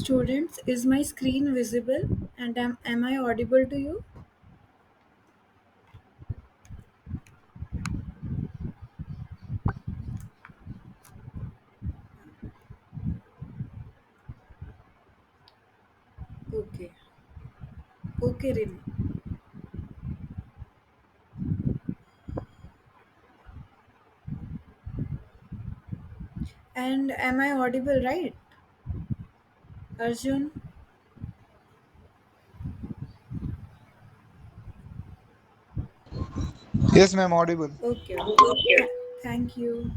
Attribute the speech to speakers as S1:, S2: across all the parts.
S1: Students, is my screen visible and am I audible to you? Okay. Okay, Rini. And am I audible, right? Arjun?
S2: Yes, ma'am, audible.
S1: Okay. Thank you.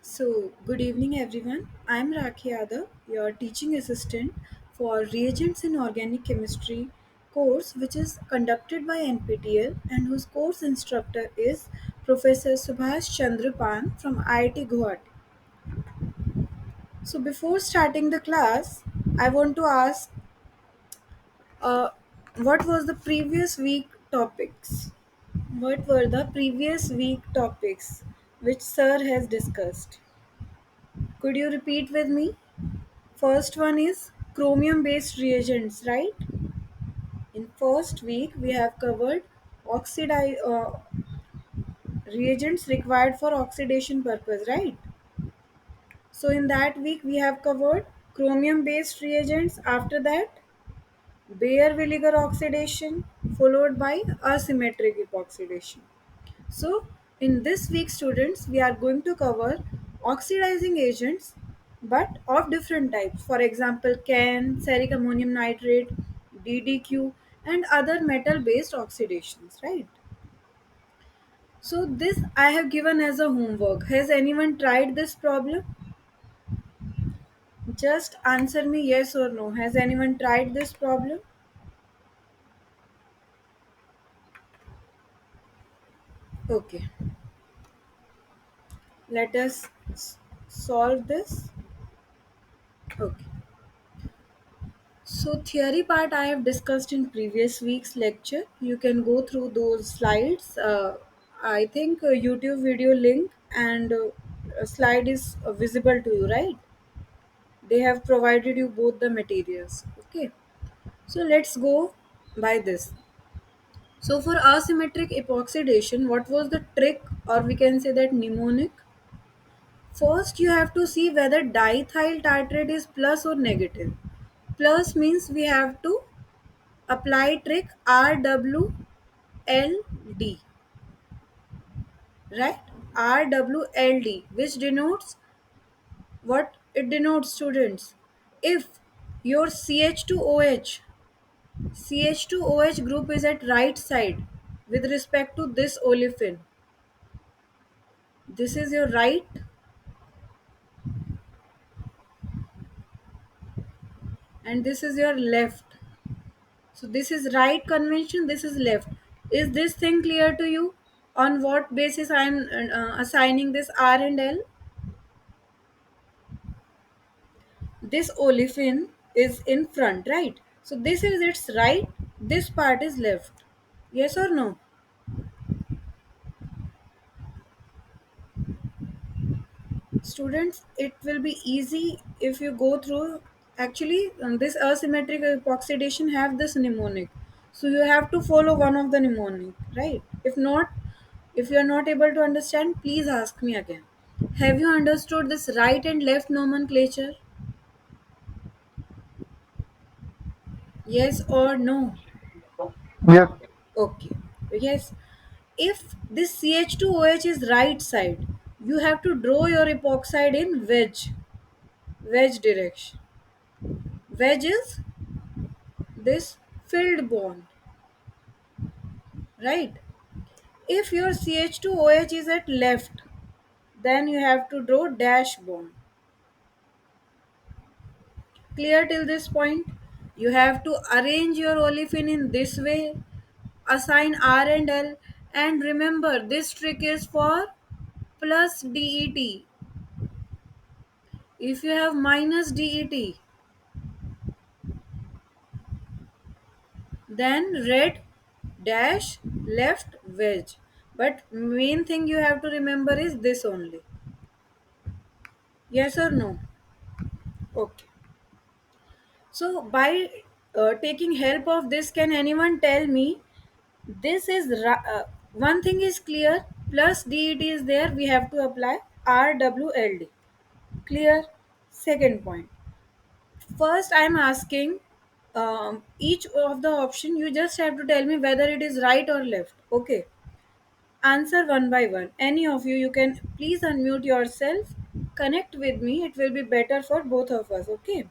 S1: So, good evening, everyone. I'm Rakhi Yadav, your teaching assistant for Reagents in Organic Chemistry course, which is conducted by NPTEL and whose course instructor is Professor Subhash Chandrapan from IIT Guwahati. So, before starting the class, I want to ask Uh, what was the previous week topics? What were the previous week topics which sir has discussed? Could you repeat with me? First one is chromium based reagents, right? In first week we have covered reagents required for oxidation purpose, right? So in that week we have covered chromium based reagents. After that, Bayer Villiger oxidation followed by asymmetric epoxidation. So, in this week, students, we are going to cover oxidizing agents but of different types. For example, CAN, ferric ammonium nitrate, DDQ, and other metal based oxidations, right? So, this I have given as a homework. Has anyone tried this problem? Just answer me yes or no. Has anyone tried this problem? Okay, let us solve this. Okay. So theory part I have discussed in previous week's lecture. You can go through those slides. I think YouTube video link and a slide is visible to you, right? They have provided you both the materials. Okay. So let's go by this. So for asymmetric epoxidation, what was the trick, or we can say that mnemonic? First, you have to see whether diethyl tartrate is plus or negative. Plus means we have to apply trick RWLD, right? RWLD, which denotes what it denotes, students. If your CH2OH group is at right side with respect to this olefin, this is your right and this is your left. So this is right convention, this is left. Is this thing clear to you? On what basis I am assigning this R and L? This olefin is in front, right? So this is its right, this part is left. Yes or no? Students, it will be easy if you go through. Actually, this asymmetric epoxidation have this mnemonic. So you have to follow one of the mnemonic, right? If not, if you are not able to understand, please ask me again. Have you understood this right and left nomenclature? Yes or no?
S2: Yes.
S1: Okay. Yes. If this CH2OH is right side, you have to draw your epoxide in wedge direction. Wedge is this filled bond, right? If your CH2OH is at left, then you have to draw dash bond. Clear till this point? You have to arrange your olefin in this way, assign R and L, and remember this trick is for plus DET. If you have minus DET, then red dash left wedge. But main thing you have to remember is this only. Yes or no? Okay. So by taking help of this, can anyone tell me this is one thing is clear, plus DET is there, we have to apply RWLD. Clear? Second point. First, I'm asking each of the option, you just have to tell me whether it is right or left. Okay. Answer one by one. Any of you can please unmute yourself, connect with me. It will be better for both of us. Okay.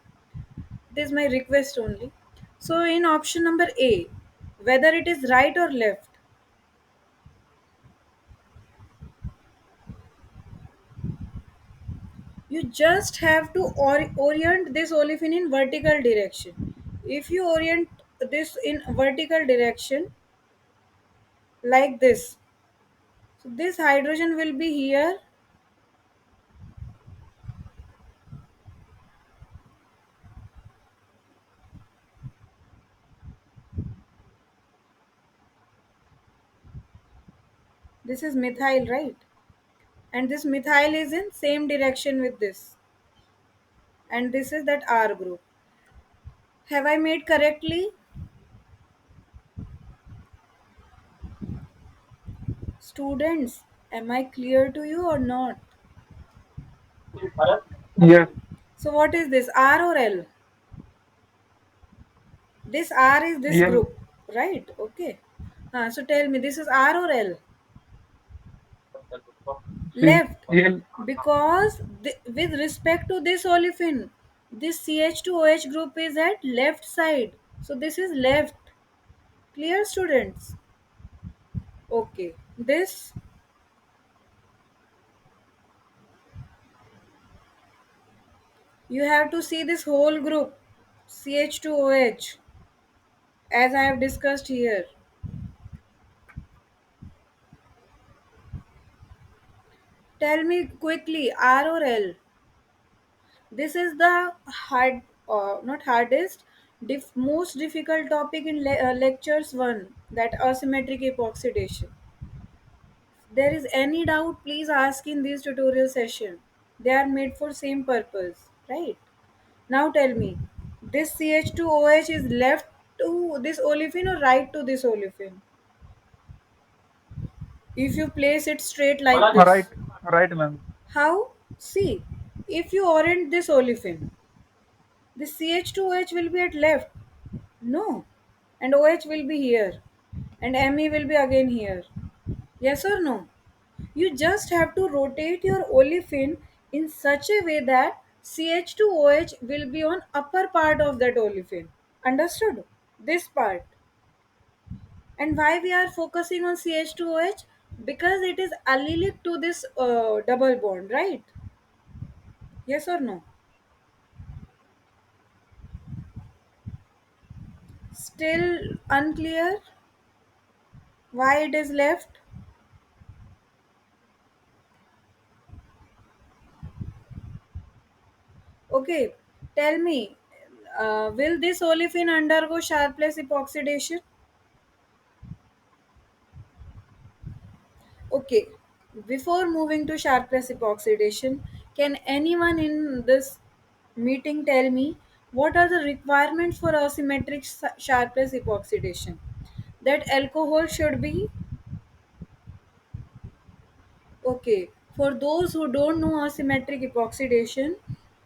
S1: This is my request only. So, in option number A, whether it is right or left, you just have to orient this olefin in vertical direction. If you orient this in vertical direction like this, so this hydrogen will be here. This is methyl, right? And this methyl is in same direction with this. And this is that R group. Have I made correctly? Students, am I clear to you or not?
S2: Yes.
S1: So what is this? R or L? This R is this
S2: L.
S1: group, right? Okay. So tell me, this is R or L?
S2: C.
S1: Left.
S2: L.
S1: Because with respect to this olefin, this CH2OH group is at left side. So this is left. Clear, students? Okay. This, you have to see this whole group, CH2OH, as I have discussed here. Tell me quickly, R or L? This is the not hardest, most difficult topic in lectures one, that asymmetric epoxidation. There is any doubt, please ask in this tutorial session. They are made for same purpose, right? Now tell me, this CH2OH is left to this olefin or right to this olefin? If you place it straight like
S2: Right.
S1: this,
S2: Right, ma'am.
S1: how? See, if you orient this olefin, the CH2OH will be at left. No. And OH will be here. And Me will be again here. Yes or no? You just have to rotate your olefin in such a way that CH2OH will be on upper part of that olefin. Understood? This part. And why we are focusing on CH2OH? Because it is allylic to this double bond, right? Yes or no? Still unclear why it is left? Okay, tell me, will this olefin undergo Sharpless epoxidation? Okay, before moving to Sharpless epoxidation, can anyone in this meeting tell me what are the requirements for asymmetric Sharpless epoxidation? That alcohol should be okay. For those who don't know asymmetric epoxidation,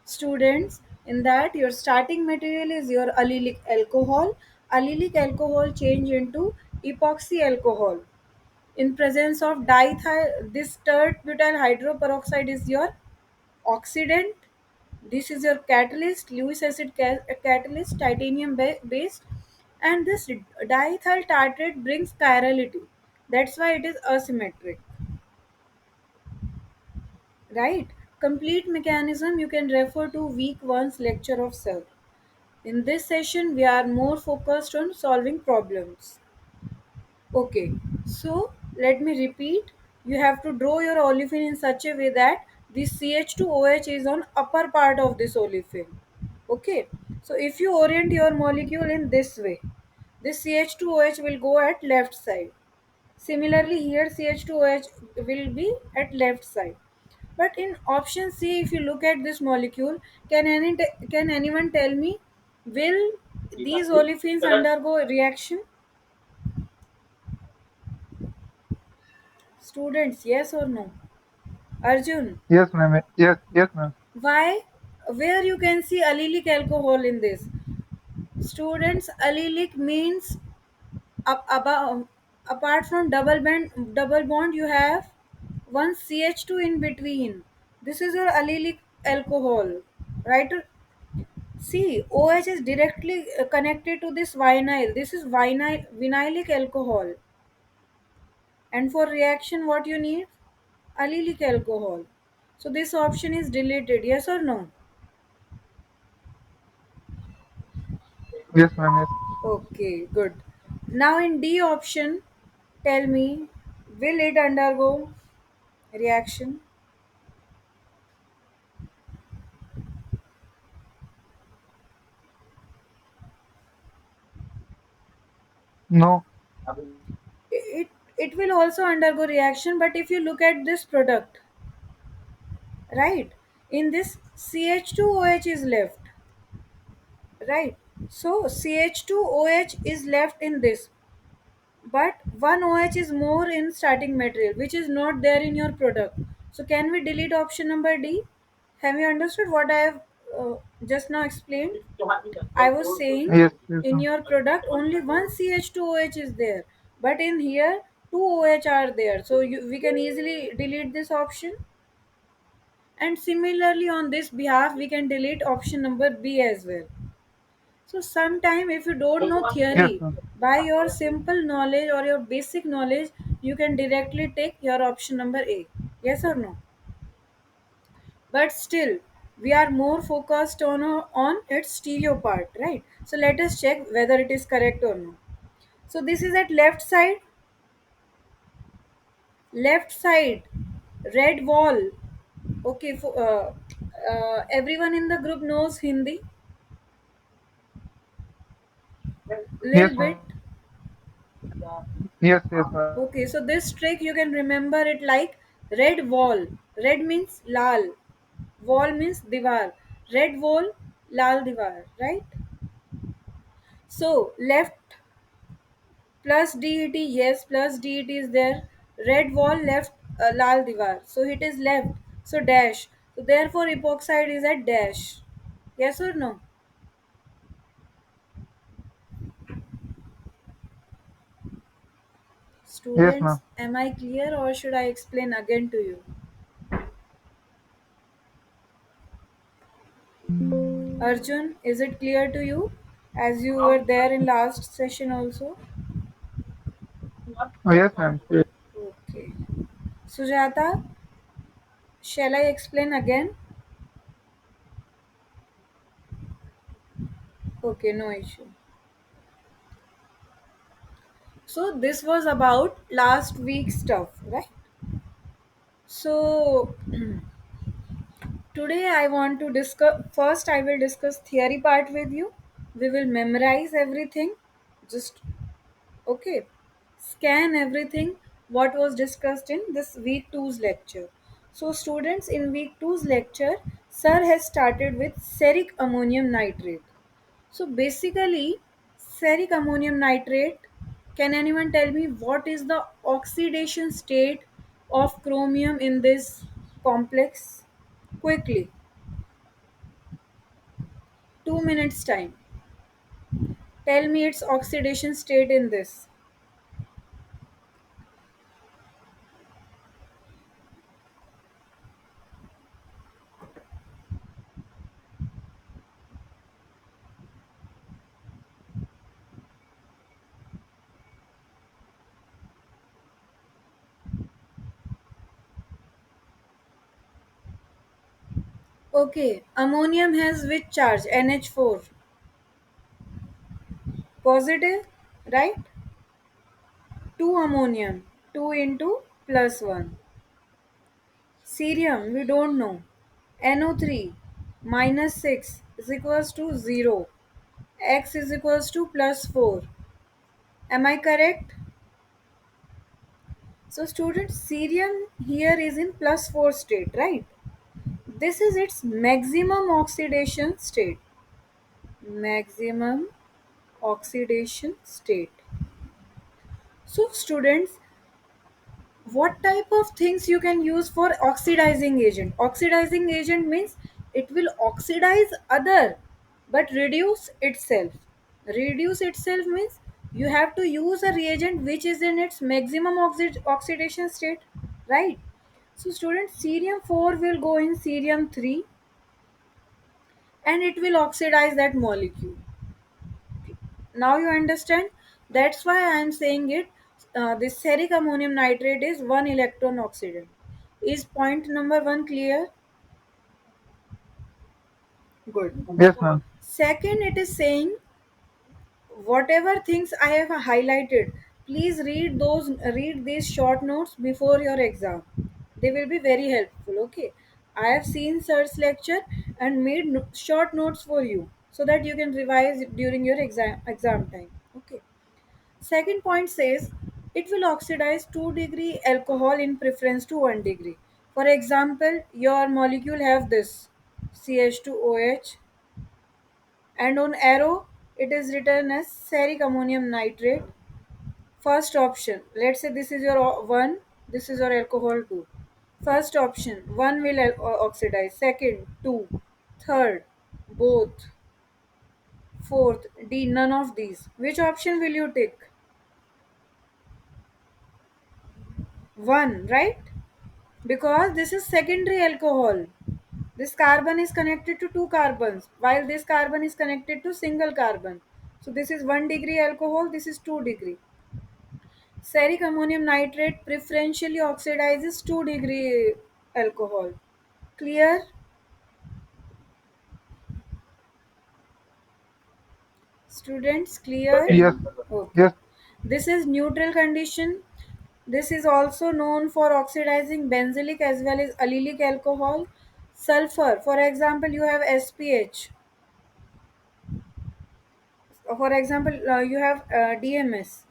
S1: students, in that your starting material is your allylic alcohol. Allylic alcohol change into epoxy alcohol in presence of diethyl. This tert butyl hydroperoxide is your oxidant. This is your catalyst, Lewis acid catalyst, titanium based, and this diethyl tartrate brings chirality. That's why it is asymmetric. Right? Complete mechanism you can refer to week 1's lecture of cell. In this session, we are more focused on solving problems. Okay, so let me repeat. You have to draw your olefin in such a way that this CH2OH is on upper part of this olefin. Okay, so if you orient your molecule in this way, this CH2OH will go at left side. Similarly, here CH2OH will be at left side. But in option C, if you look at this molecule, can anyone tell me, will these olefins undergo reaction? Students, yes or no? Arjun,
S2: Yes, ma'am. Yes, yes, ma'am.
S1: why? Where you can see allylic alcohol in this? Students, allylic means above, apart from double bond, you have one CH2 in between. This is your allylic alcohol, right? See, OH is directly connected to this vinyl. This is vinylic alcohol. And for reaction, what you need? Allylic alcohol. So this option is deleted. Yes or no?
S2: Yes, ma'am. Yes.
S1: Okay, good. Now in D option, tell me, will it undergo reaction?
S2: No.
S1: It will also undergo reaction, but if you look at this product, right, in this CH2OH is left, right? So CH2OH is left in this, but one OH is more in starting material, which is not there in your product. So can we delete option number D? Have you understood what I have just now explained? I was saying,
S2: Yes, yes,
S1: in
S2: ma'am.
S1: your product only one CH2OH is there, but in here two OH are there. So we can easily delete this option. And similarly, on this behalf, we can delete option number B as well. So sometime if you don't know
S2: Yes,
S1: theory,
S2: ma'am.
S1: by your simple knowledge or your basic knowledge, you can directly take your option number A. Yes or no? But still, we are more focused on its stereo part, right? So let us check whether it is correct or not. So this is at left side, left side, red wall. Okay, for, everyone in the group knows Hindi,
S2: Yes,
S1: little bit.
S2: ma'am. Yes, yes, ma'am.
S1: Okay, so this trick you can remember it like red wall. Red means lal, wall means diwar. Red wall, lal diwar, right? So left plus det, yes, plus det is there. Red wall, left lal diwar. So it is left. So dash. So therefore epoxide is at dash. Yes or no?
S2: Yes,
S1: Students,
S2: ma'am.
S1: am I clear or should I explain again to you? Arjun, is it clear to you? As you were there in last session also?
S2: Oh, yes, ma'am. Yes.
S1: Okay. Sujata, shall I explain again? Okay, no issue. So this was about last week's stuff, right? So today I want to discuss, first I will discuss theory part with you. We will memorize everything. Just okay. Scan everything what was discussed in this week two's lecture. So students, in week two's lecture, sir has started with seric ammonium nitrate. So basically, seric ammonium nitrate, can anyone tell me what is the oxidation state of chromium in this complex? Quickly, 2 minutes time. Tell me its oxidation state in this. Okay, ammonium has which charge? NH4. Positive, right? 2 ammonium, 2 into plus 1. Cerium, we don't know. NO3 minus 6 is equals to 0. X is equals to plus 4. Am I correct? So student, cerium here is in plus 4 state, right? This is its maximum oxidation state. Maximum oxidation state. So students, what type of things you can use for oxidizing agent? Oxidizing agent means it will oxidize other but reduce itself. Reduce itself means you have to use a reagent which is in its maximum oxidation state, right? So student, cerium 4 will go in cerium 3 and it will oxidize that molecule. Now you understand? That's why I am saying it. This ferric ammonium nitrate is one electron oxidant. Is point number one clear? Good.
S2: Yes, ma'am.
S1: Second, it is saying whatever things I have highlighted, please read these short notes before your exam. They will be very helpful. Okay. I have seen sir's lecture and made short notes for you so that you can revise it during your exam time. Okay. Second point says it will oxidize 2-degree alcohol in preference to 1 degree. For example, your molecule have this CH2OH and on arrow it is written as ferric ammonium nitrate. First option, let's say this is your 1, this is your alcohol 2. First option, 1 will oxidize, second 2, third both, fourth D, none of these. Which option will you take? 1, right? Because this is secondary alcohol. This carbon is connected to two carbons while this carbon is connected to single carbon. So this is 1 degree alcohol, this is 2 degree. Ferric ammonium nitrate preferentially oxidizes 2 degree alcohol. Clear? Students, clear?
S2: Yes.
S1: Okay.
S2: Yes.
S1: This is neutral condition. This is also known for oxidizing benzylic as well as allylic alcohol. Sulfur, for example, you have SPH. For example, you have DMS.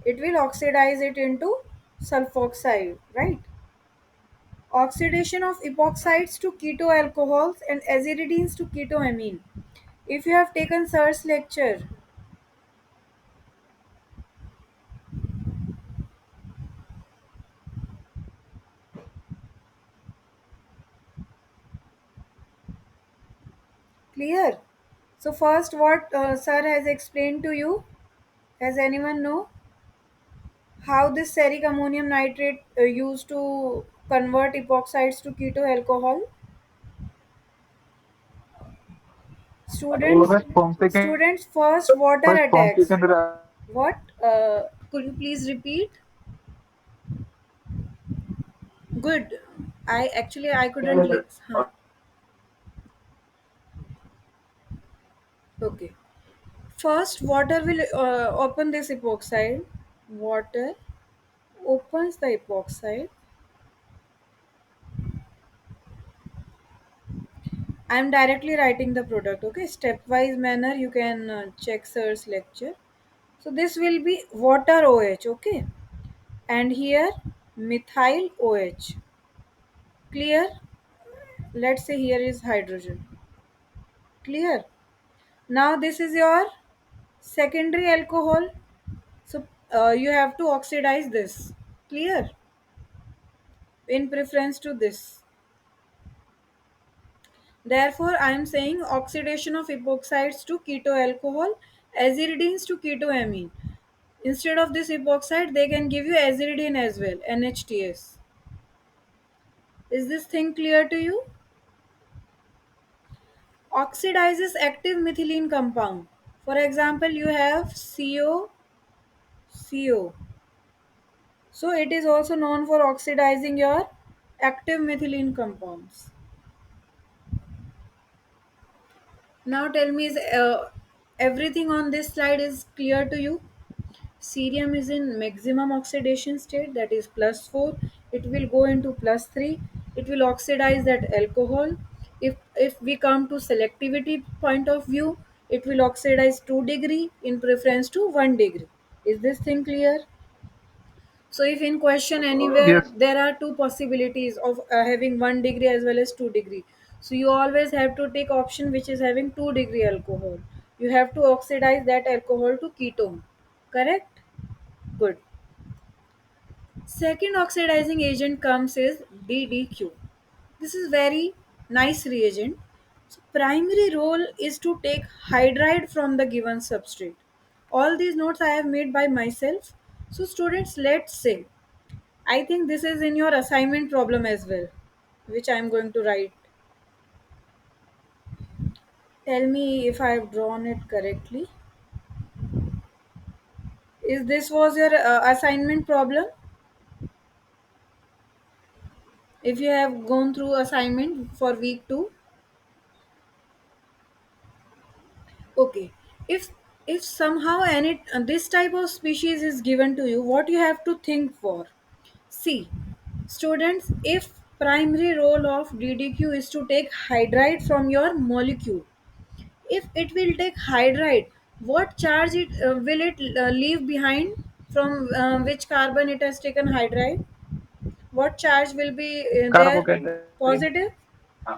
S1: It will oxidize it into sulfoxide, right? Oxidation of epoxides to keto alcohols and aziridines to ketoamine. If you have taken sir's lecture, clear? So first, what sir has explained to you. Does anyone know how this ferric ammonium nitrate used to convert epoxides to keto alcohol? Students, students, first water
S2: First form
S1: attacks.
S2: secondary.
S1: What? Could you please repeat? Good. I couldn't. Huh. Okay. First, water will open this epoxide. Water opens the epoxide. I am directly writing the product. Okay, stepwise manner. You can check sir's lecture. So this will be water OH. Okay, and here methyl OH. Clear? Let's say here is hydrogen. Clear? Now this is your secondary alcohol. So you have to oxidize this. Clear? In preference to this. Therefore, I am saying oxidation of epoxides to keto alcohol, aziridines to ketoamine. Instead of this epoxide, they can give you aziridine as well, NHTS. Is this thing clear to you? Oxidizes active methylene compound. For example, you have CO. So it is also known for oxidizing your active methylene compounds. Now tell me, is everything on this slide is clear to you? Cerium is in maximum oxidation state, that is plus 4. It will go into plus 3. It will oxidize that alcohol. If we come to selectivity point of view, it will oxidize 2 degree in preference to 1 degree. Is this thing clear? So if in question anywhere
S2: Yes.
S1: there are two possibilities of having 1 degree as well as 2 degree, so you always have to take option which is having 2 degree alcohol. You have to oxidize that alcohol to ketone. Correct? Good. Second oxidizing agent comes is DDQ. This is very nice reagent. So primary role is to take hydride from the given substrate. All these notes I have made by myself. So students, let's say I think this is in your assignment problem as well, which I am going to write. Tell me if I have drawn it correctly. Is this was your assignment problem? If you have gone through assignment for week 2, okay. If somehow any this type of species is given to you, what you have to think for? See, students, if primary role of DDQ is to take hydride from your molecule, if it will take hydride, what charge it will it leave behind, from which carbon it has taken hydride? What charge will be there?
S2: Carbocation.
S1: Positive.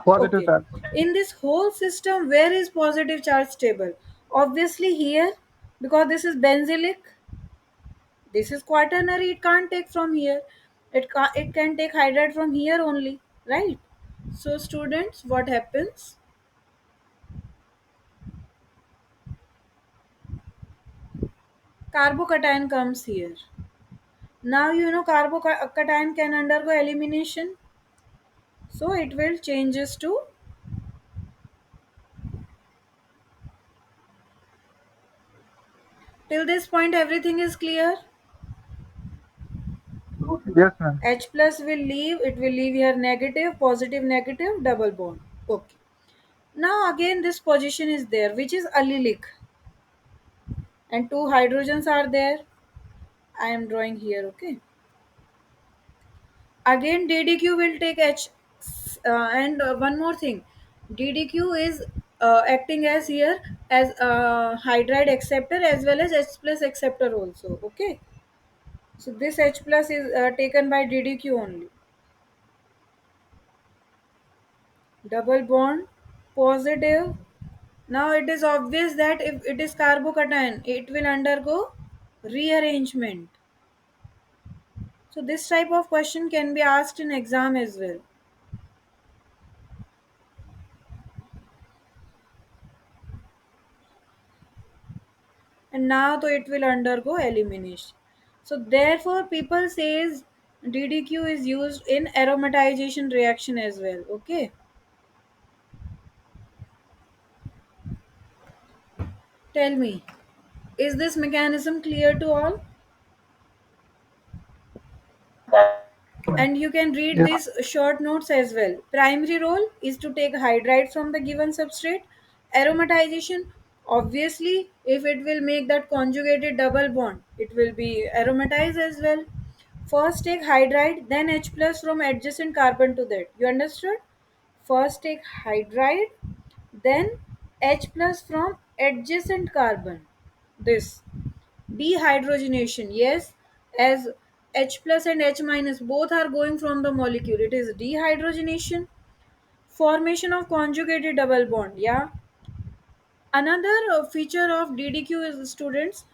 S2: Positive
S1: Okay.
S2: charge.
S1: In this whole system, where is positive charge stable? Obviously here, because this is benzylic, this is quaternary, it can't take from here. It can take hydride from here only, right? So students, what happens? Carbocation comes here. Now you know carbocation can undergo elimination, so it will changes to. Till this point, everything is clear.
S2: Yes, ma'am.
S1: H plus will leave. It will leave here negative, positive, negative, double bond. Okay. Now again, this position is there, which is allylic, and two hydrogens are there. I am drawing here. Okay. Again, DDQ will take H, and one more thing, DDQ is acting as here as a hydride acceptor as well as H plus acceptor also. Okay, so this H plus is taken by DDQ only. Double bond, positive. Now it is obvious that if it is carbocation, it will undergo rearrangement. So this type of question can be asked in exam as well. And now though it will undergo elimination. So therefore people says DDQ is used in aromatization reaction as well. Okay, tell me, is this mechanism clear to all? And you can read
S2: Yes.
S1: these short notes as well. Primary role is to take hydride from the given substrate. Aromatization, obviously, if it will make that conjugated double bond, it will be aromatized as well. First take hydride, then H plus from adjacent carbon to that. You understood? First take hydride, then H plus from adjacent carbon. This dehydrogenation, yes, as H plus and H minus both are going from the molecule, it is dehydrogenation. Formation of conjugated double bond, yeah. Another feature of DDQ is, students,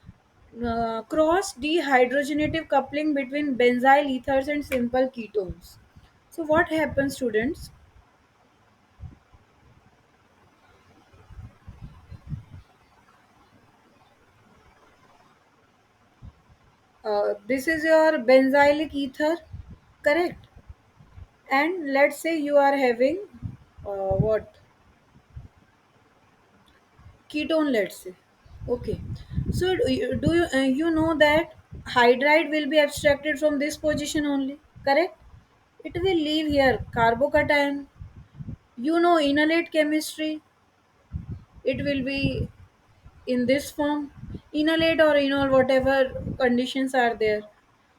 S1: cross dehydrogenative coupling between benzyl ethers and simple ketones. So what happens, students? This is your benzylic ether, correct? And let's say you are having what, ketone, let's say. Okay, so you know that hydride will be abstracted from this position only, correct? It will leave here carbocation. You know inhalate chemistry, it will be in this form, inhalate or enol, whatever conditions are there.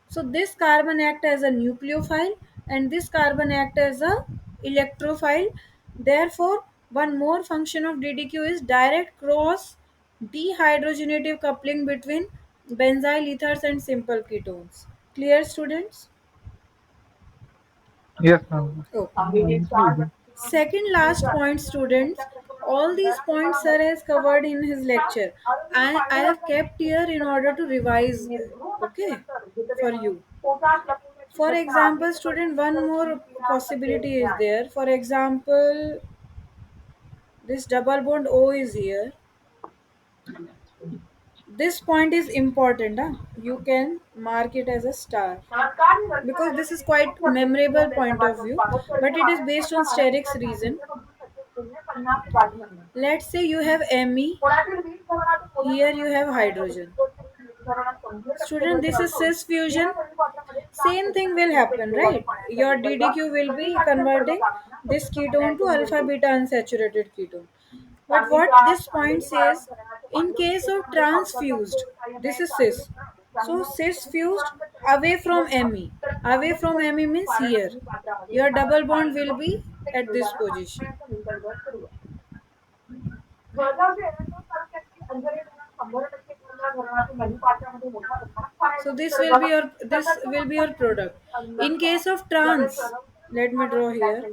S1: So this carbon act as a nucleophile and this carbon act as a electrophile. Therefore, one more function of DDQ is direct cross dehydrogenative coupling between benzyl ethers and simple ketones. Clear, students?
S2: Yes, ma'am.
S1: Okay. Second last point, students. All these points sir has covered in his lecture. I have kept here in order to revise, okay, for you. For example, student, one more possibility is there. For example, this double bond O is here. This point is important. Huh? You can mark it as a star because this is quite memorable point of view, but it is based on sterics reason. Let's say you have Me, here you have hydrogen. Student, this is cis fusion. Same thing will happen, right? Your DDQ will be converting this ketone to alpha beta unsaturated ketone. But what this point says, in case of transfused, this is cis. So cis fused away from Me. Away from Me means here. Your double bond will be at this position. So this will be your product. In case of trans, let me draw here.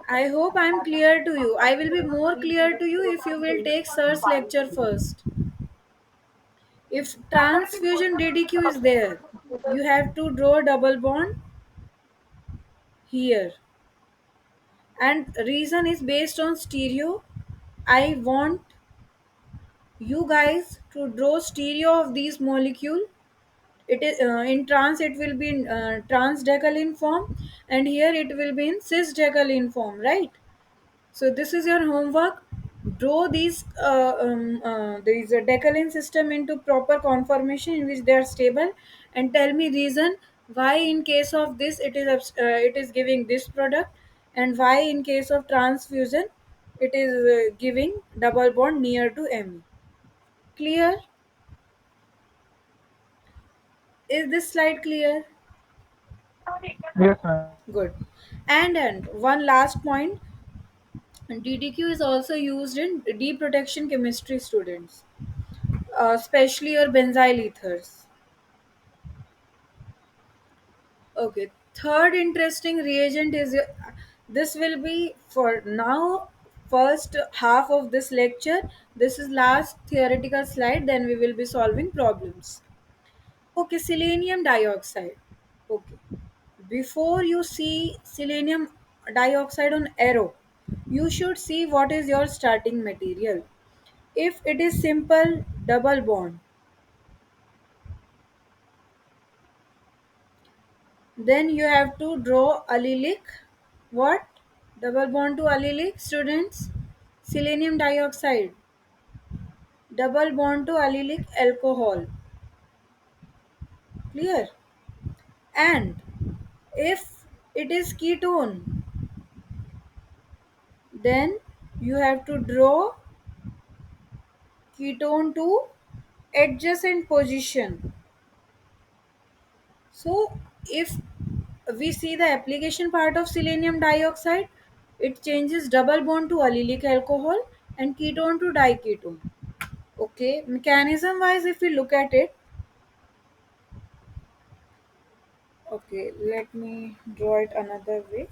S1: I hope I am clear to you. I will be more clear to you if you will take sir's lecture first. If transfusion DDQ is there, you have to draw a double bond here. And reason is based on stereo. I want you guys to draw stereo of these molecule. It is in trans, it will be in transdecaline form, and here it will be in cisdecaline form, right? So this is your homework. Draw these decaline system into proper conformation in which they are stable, and tell me reason why in case of this it is giving this product, and why in case of transfusion it is giving double bond near to Me. Clear? Is this slide clear?
S2: Yes, ma'am.
S1: Good. And one last point, DDQ is also used in deprotection chemistry, students, especially your benzyl ethers. Okay. Third interesting reagent is this will be for now first half of this lecture. This is last theoretical slide. Then we will be solving problems. Okay, selenium dioxide. Okay. Before you see selenium dioxide on arrow, you should see what is your starting material. If it is simple double bond, then you have to draw allylic. What? Double bond to allylic, students? Selenium dioxide. Double bond to allylic alcohol. Clear? And if it is ketone, then you have to draw ketone to adjacent position. So if we see the application part of selenium dioxide, it changes double bond to allylic alcohol and ketone to diketone. Okay, mechanism wise, if we look at it, okay, let me draw it another way.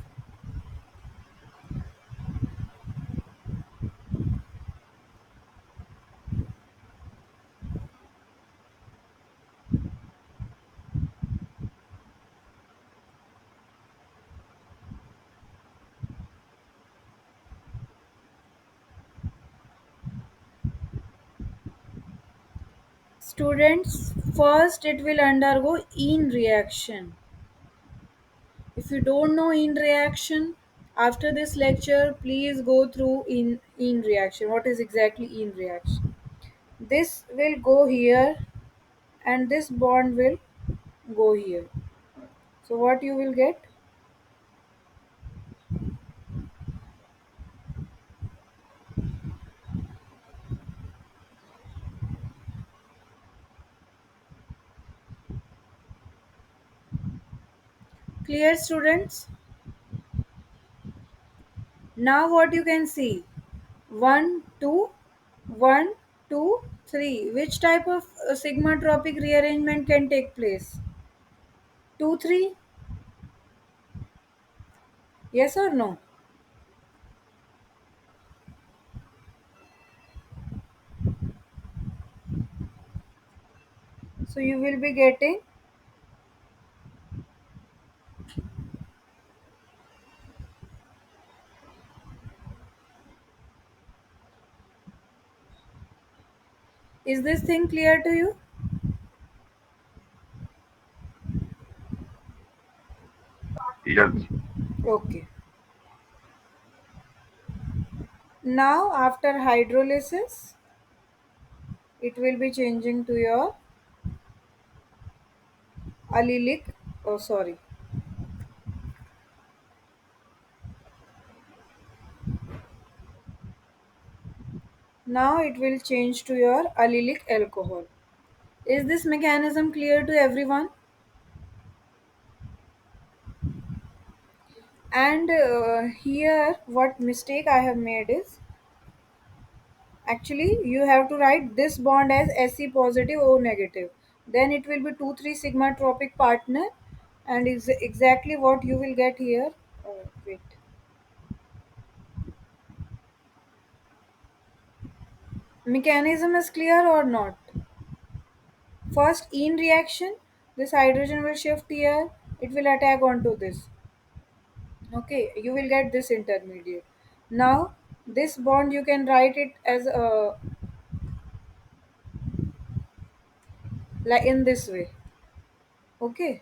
S1: Students, first it will undergo in reaction. If you don't know in reaction, after this lecture, please go through in reaction. What is exactly in reaction? This will go here, and this bond will go here. So what you will get? Clear, students? Now what you can see? 1, 2. 1, 2, 3. Which type of sigmatropic rearrangement can take place? 2, 3? Yes or no? So you will be getting, is this thing clear to you?
S2: Yes.
S1: Okay. Now after hydrolysis, it will be changing to your allylic, oh sorry. Now it will change to your allylic alcohol. Is this mechanism clear to everyone? And here what mistake I have made is, actually you have to write this bond as Se positive O negative. Then it will be 2 3 sigma tropic partner, and is exactly what you will get here. Wait. Mechanism is clear or not? First in reaction, this hydrogen will shift here, it will attack onto this. Okay, you will get this intermediate. Now this bond you can write it as like in this way. Okay.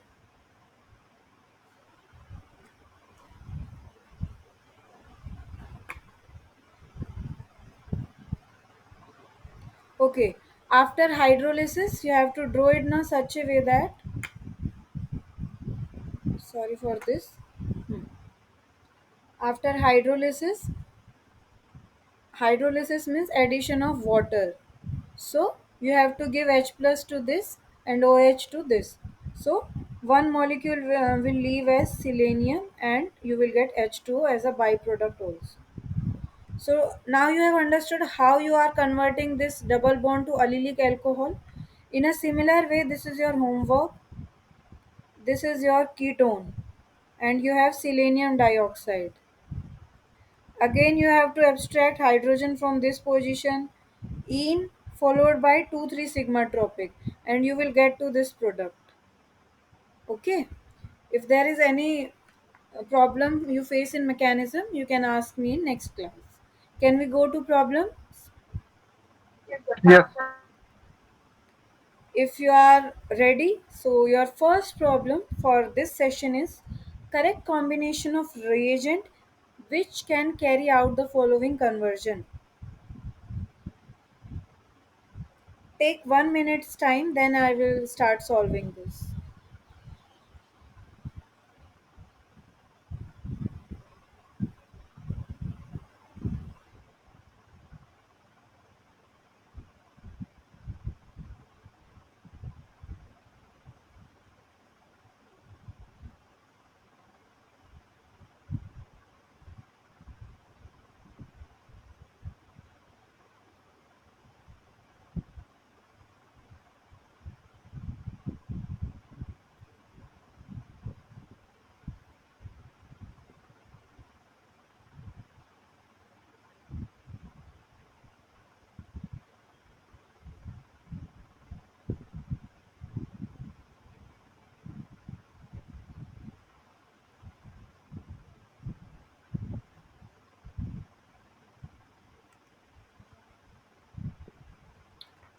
S1: Okay. After hydrolysis, you have to draw it in such a way that, sorry for this. Hmm. After hydrolysis means addition of water. So you have to give H plus to this and OH to this. So one molecule will leave as selenium, and you will get H2O as a byproduct also. So now you have understood how you are converting this double bond to allylic alcohol. In a similar way, this is your homework. This is your ketone, and you have selenium dioxide. Again, you have to abstract hydrogen from this position, in followed by 2 3 sigma tropic, and you will get to this product. Okay. If there is any problem you face in mechanism, you can ask me in next class. Can we go to problem?
S2: Yes.
S1: If you are ready, so your first problem for this session is correct combination of reagent which can carry out the following conversion. Take 1 minute's time, then I will start solving this.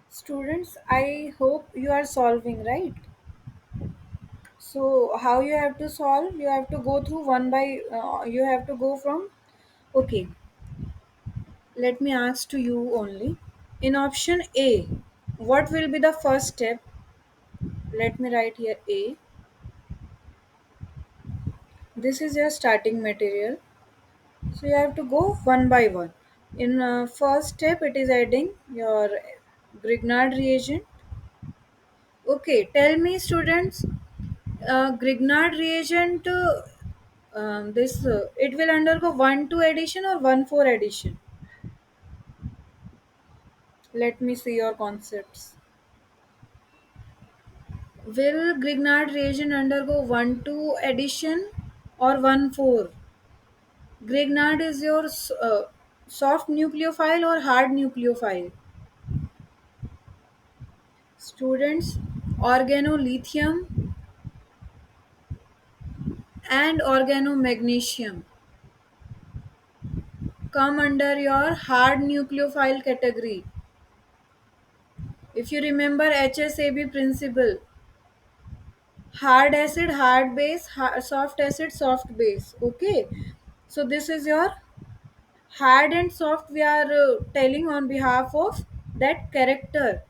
S1: Students, I hope you are solving, right? So how you have to solve? You have to go through one by. You have to go from. Okay, let me ask to you only. In option A, what will be the first step? Let me write here A. This is your starting material. So you have to go one by one. In first step, it is adding your Grignard reagent. Okay, tell me, students, Grignard reagent. This it will undergo 1 2 addition or 1 4 addition. Let me see your concepts. Will Grignard reagent undergo 1,2 addition or 1,4? Grignard is your soft nucleophile or hard nucleophile? Students, organolithium and organomagnesium come under your hard nucleophile category. If you remember HSAB principle, hard acid, hard base, soft acid, soft base. Okay, so this is your hard and soft. We are telling on behalf of that character.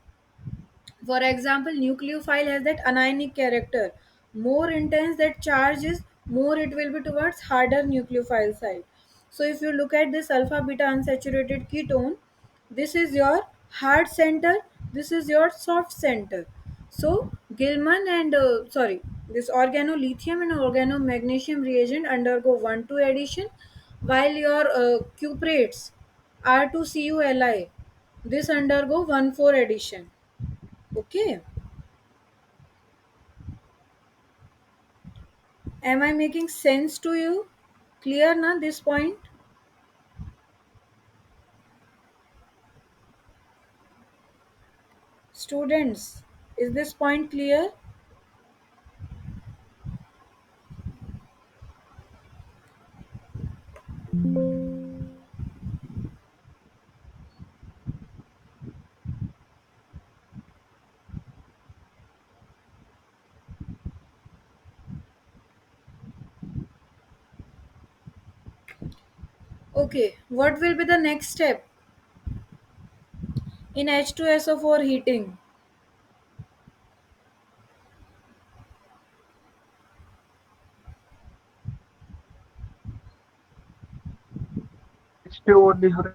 S1: For example, nucleophile has that anionic character. More intense that charge is, more it will be towards harder nucleophile side. So if you look at this alpha beta unsaturated ketone, this is your hard center, this is your soft center. So Gilman and this organolithium and organomagnesium reagent undergo 1,2 addition, while your cuprates R2CuLi, this undergo 1,4 addition. Okay. Am I making sense to you? Clear na this point? Students, is this point clear? Okay. What will be the next step in H2SO4 heating?
S2: H2 only हो रहा है.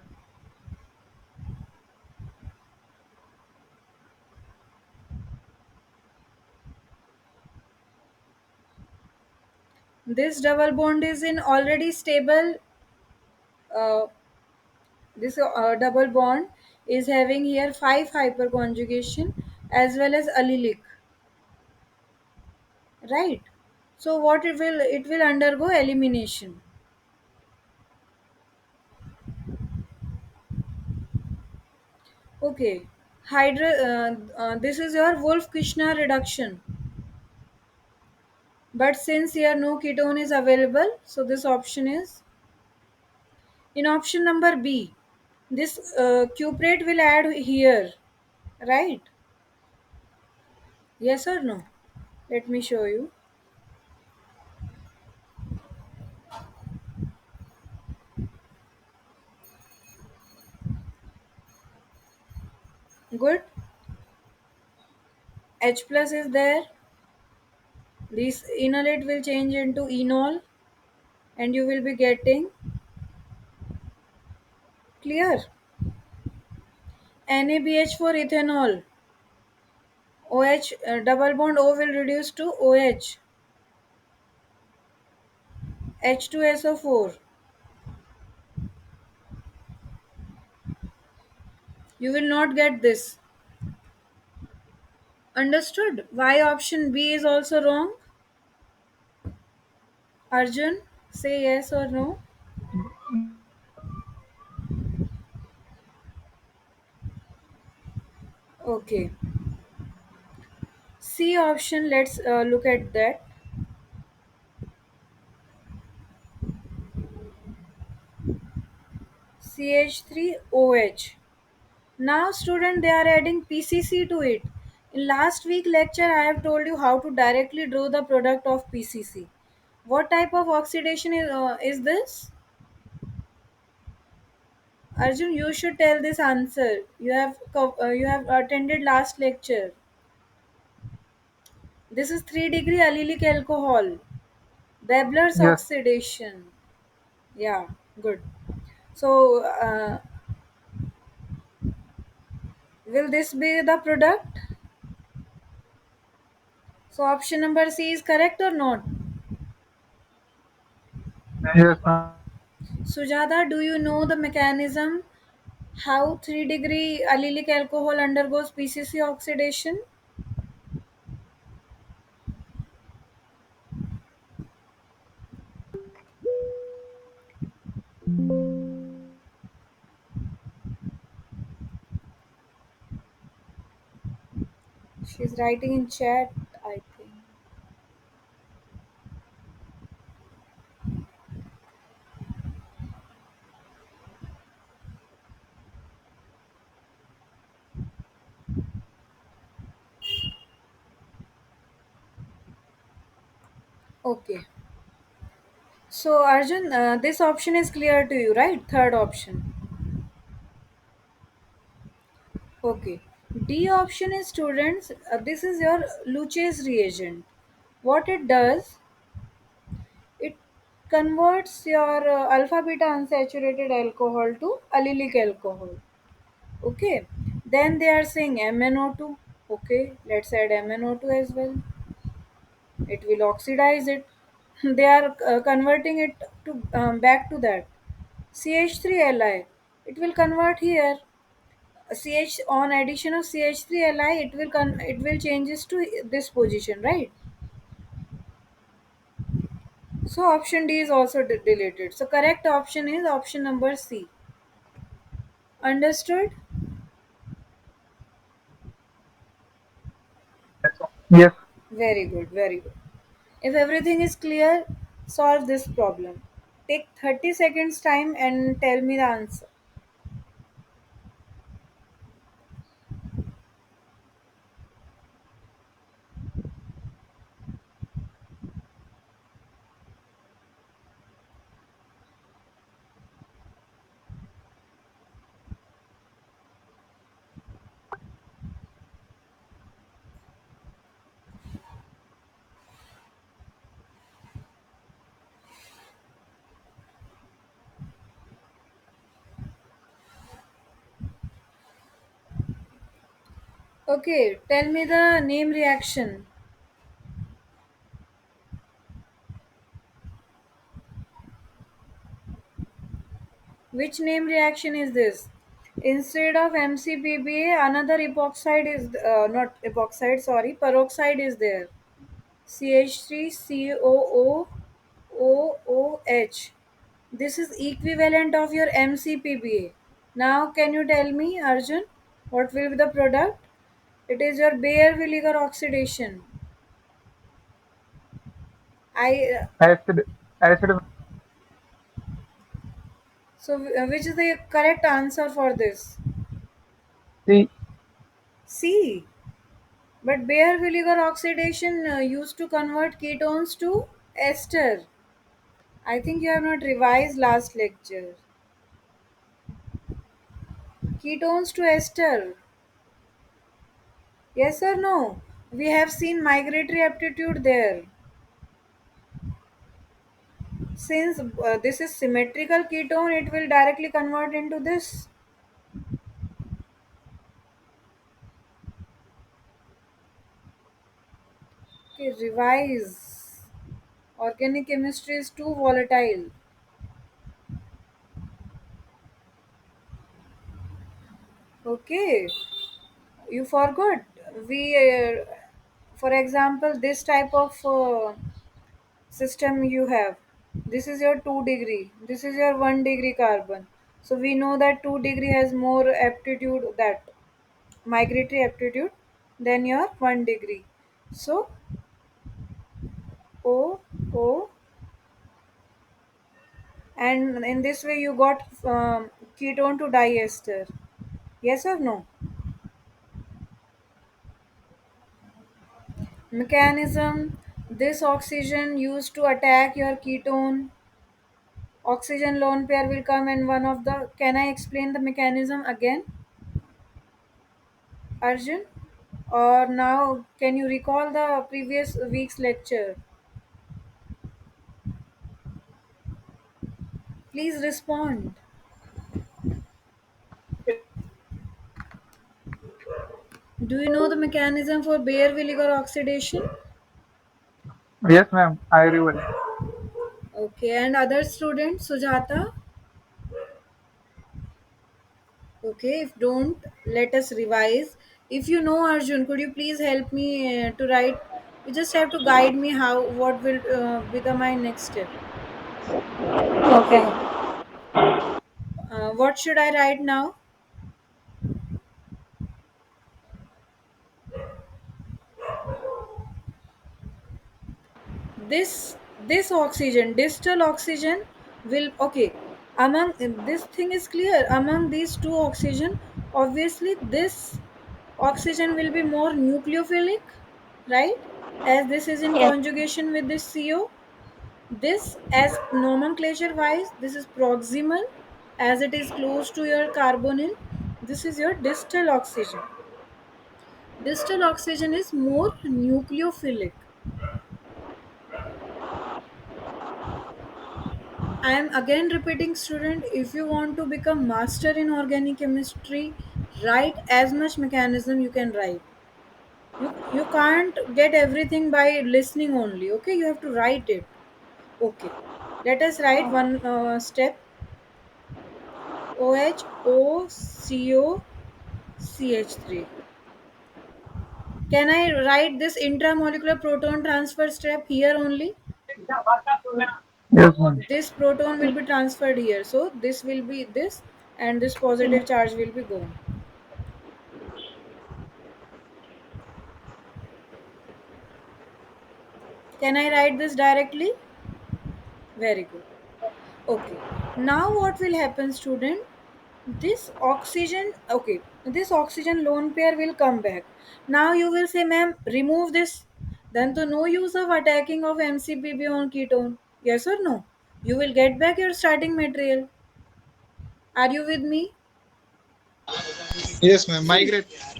S1: This double bond is in already stable. Uh, this double bond is having here 5 hyperconjugation as well as allylic, right? So what it will undergo elimination. Okay. This is your Wolf Krishna reduction. But since here no ketone is available, so this option is in option number B. This cuprate will add here, right? Yes or no? Let me show you. Good. H plus is there. This enolate will change into enol, and you will be getting clear. NaBH for ethanol. OH double bond O will reduce to OH. H2SO4. You will not get this. Understood? Why option B is also wrong? Arjun, say yes or no. Okay. C option, let's look at that. CH3OH. Now, student, they are adding PCC to it. In last week lecture, I have told you how to directly draw the product of PCC. What type of oxidation is this? Arjun, you should tell this answer. You have attended last lecture. This is 3-degree allylic alcohol. Babler's
S2: Yes.
S1: oxidation. Yeah, good. So, will this be the product? So, option number C is correct or not?
S2: Yes, ma'am.
S1: Sujata, do you know the mechanism How 3-degree allylic alcohol undergoes PCC oxidation? She's writing in chat, I think. Okay. So, Arjun, this option is clear to you, right? Third option. Okay. D option is students. This is your Luce's reagent. What it does, it converts your alpha beta unsaturated alcohol to allylic alcohol. Okay. Then they are saying MnO2. Okay. Let's add MnO2 as well. It will oxidize it. They are converting it to back to that. CH3Li. It will convert here. CH on addition of CH3Li, it will changes to this position, right? So option D is also deleted. So correct option is option number C. Understood?
S2: Yes.
S1: Very good, very good. If everything is clear, solve this problem. Take 30 seconds time and tell me the answer. Okay, tell me the name reaction. Which name reaction is this? Instead of MCPBA, another epoxide is not epoxide, sorry, peroxide is there. CH3COOOH. This is equivalent of your MCPBA. Now, can you tell me, Arjun, what will be the product? It is your Bayer vinegar oxidation. I
S2: Acid. Acid.
S1: which is the correct answer for this?
S2: C.
S1: C. But Bayer vinegar oxidation used to convert ketones to ester. I think you have not revised last lecture. Ketones to ester. Yes or no? We have seen migratory aptitude there. Since this is symmetrical ketone, it will directly convert into this. Okay, revise. Organic chemistry is too volatile. Okay, you forgot. For example, this type of system you have. This is your 2 degree. This is your 1 degree carbon. So we know that 2 degree has more aptitude, that migratory aptitude, than your 1 degree. So O O, and in this way you got ketone to diester. Yes or no? Mechanism: this oxygen used to attack your ketone. Oxygen lone pair will come and one of the. Can I explain the mechanism again, Arjun? Or now, can you recall the previous week's lecture? Please respond. Do you know the mechanism for Bayer vinegar oxidation?
S2: Yes, ma'am. I reveal.
S1: Okay, and other student, Sujata? Okay, if don't, let us revise. If you know Arjun, could you please help me to write? You just have to guide me how what will be the my next step.
S3: Okay.
S1: Okay, what should I write now? This oxygen, distal oxygen, will okay. Among this thing is clear. Among these two oxygen, obviously this oxygen will be more nucleophilic, right? As this is in
S3: Yes.
S1: conjugation with this CO. This, as nomenclature wise, this is proximal, as it is close to your carbonyl. This is your distal oxygen. Distal oxygen is more nucleophilic. I am again repeating, student, if you want to become master in organic chemistry, write as much mechanism you can write. You can't get everything by listening only. Okay, you have to write it. Okay, let us write one step. OH O CO CH3. Can I write this intramolecular proton transfer step here only?
S2: Yes, ma'am.
S1: This proton will be transferred here. So this will be this, and this positive charge will be gone. Can I write this directly? Very good. Okay. Now what will happen, student? This oxygen, okay, this oxygen lone pair will come back. Now you will say, ma'am, remove this. Then to no use of attacking of MCPB on ketone. Yes or no? You will get back your starting material. Are you with me?
S4: Yes, ma'am.
S1: So,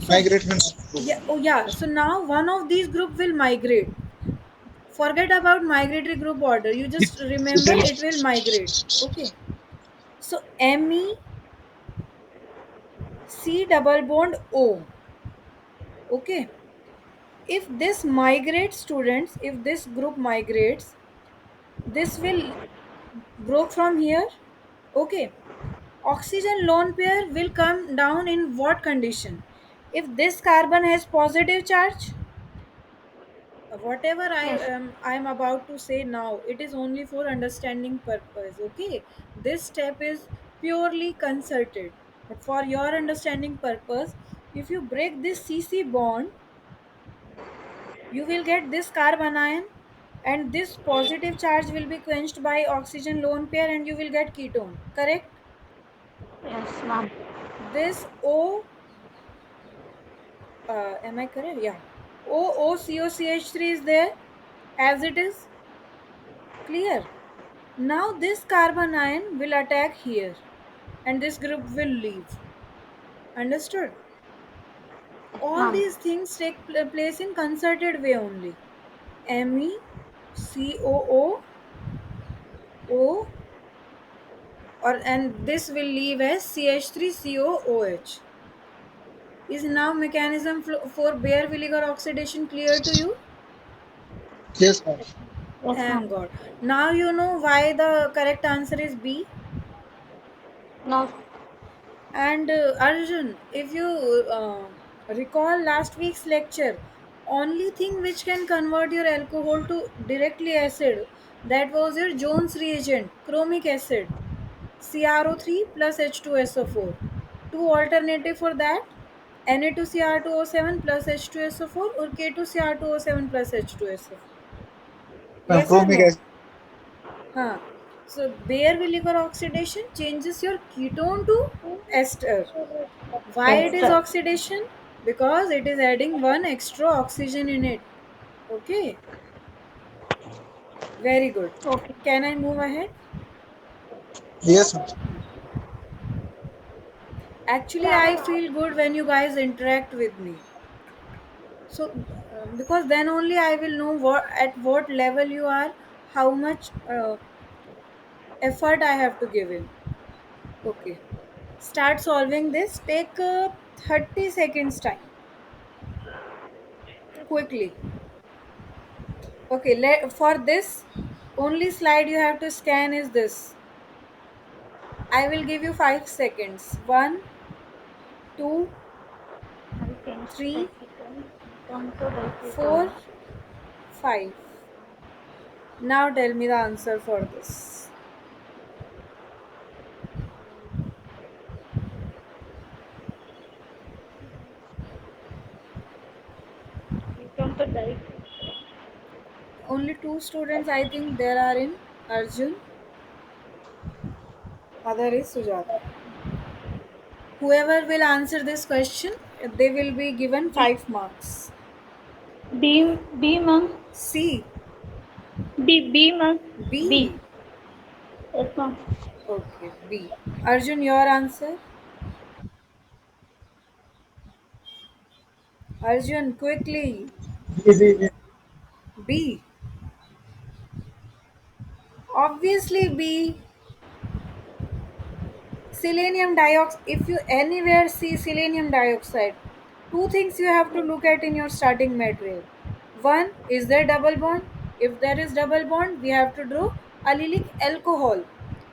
S1: so
S4: Migrate means
S1: yeah, oh yeah. So now one of these group will migrate. Forget about migratory group order. You just remember it will migrate. Okay. So Me C double bond O. Okay. If this migrates, students, if this group migrates, this will broke from here. Okay. Oxygen lone pair will come down in what condition? If this carbon has positive charge, whatever
S3: Yes.
S1: I am about to say now, it is only for understanding purpose. Okay, this step is purely concerted, but for your understanding purpose, if you break this CC bond, you will get this carbon ion, and this positive charge will be quenched by oxygen lone pair, and you will get ketone, correct?
S3: Yes, ma'am.
S1: This O, am I correct? Yeah, OOCOCH3 is there as it is, clear. Now this carbon ion will attack here, and this group will leave. Understood?
S3: Yes,
S1: All
S3: ma'am.
S1: these things take place in concerted way only. MECOO O, or and this will leave as CH3COOH. Is now mechanism for bare vinegar oxidation clear to you?
S4: yes, ma'am.
S3: Yes, ma'am.
S1: Thank God. Now you know why the correct answer is B.
S3: No.
S1: And Arjun, if you recall last week's lecture, only thing which can convert your alcohol to directly acid, that was your Jones reagent, chromic acid, CrO3 plus H2SO4. Two alternative for that: Na2Cr2O7 plus H2SO4 or K2Cr2O7 plus H2SO4.
S4: Ma'am,
S1: Yes or
S4: chromic
S1: no?
S4: acid.
S1: Huh. So bare liver oxidation changes your ketone to ester. Why it
S3: Yes,
S1: is
S3: sir.
S1: oxidation? Because it is adding one extra oxygen in it. Okay, very good.
S3: Okay.
S1: Can I move ahead?
S4: Yes, ma'am.
S1: Actually, I feel good when you guys interact with me. So, because then only I will know what at what level you are, how much effort I have to give in. Okay, start solving this. Take 30 seconds time quickly. Okay, for this, only slide you have to scan is this. I will give you 5 seconds. One, 2,
S3: Alkanes to
S1: 3,
S3: diketone. Ketone to
S1: 4,
S3: diketone.
S1: 5. Now tell me the answer for this.
S3: Ketone to diketone.
S1: Only two students I think there are in Arjun. Other is Sujata. Whoever will answer this question, they will be given
S3: B.
S1: 5 marks.
S3: B, ma'am.
S1: C.
S3: B, ma'am.
S1: B.
S3: B. Yes, ma'am.
S1: Okay, B. Arjun, your answer? Arjun, quickly.
S4: B.
S1: B. Obviously, B. Selenium dioxide. If you anywhere see selenium dioxide, two things you have to look at in your starting material. One, is there double bond? If there is double bond, we have to draw allylic alcohol.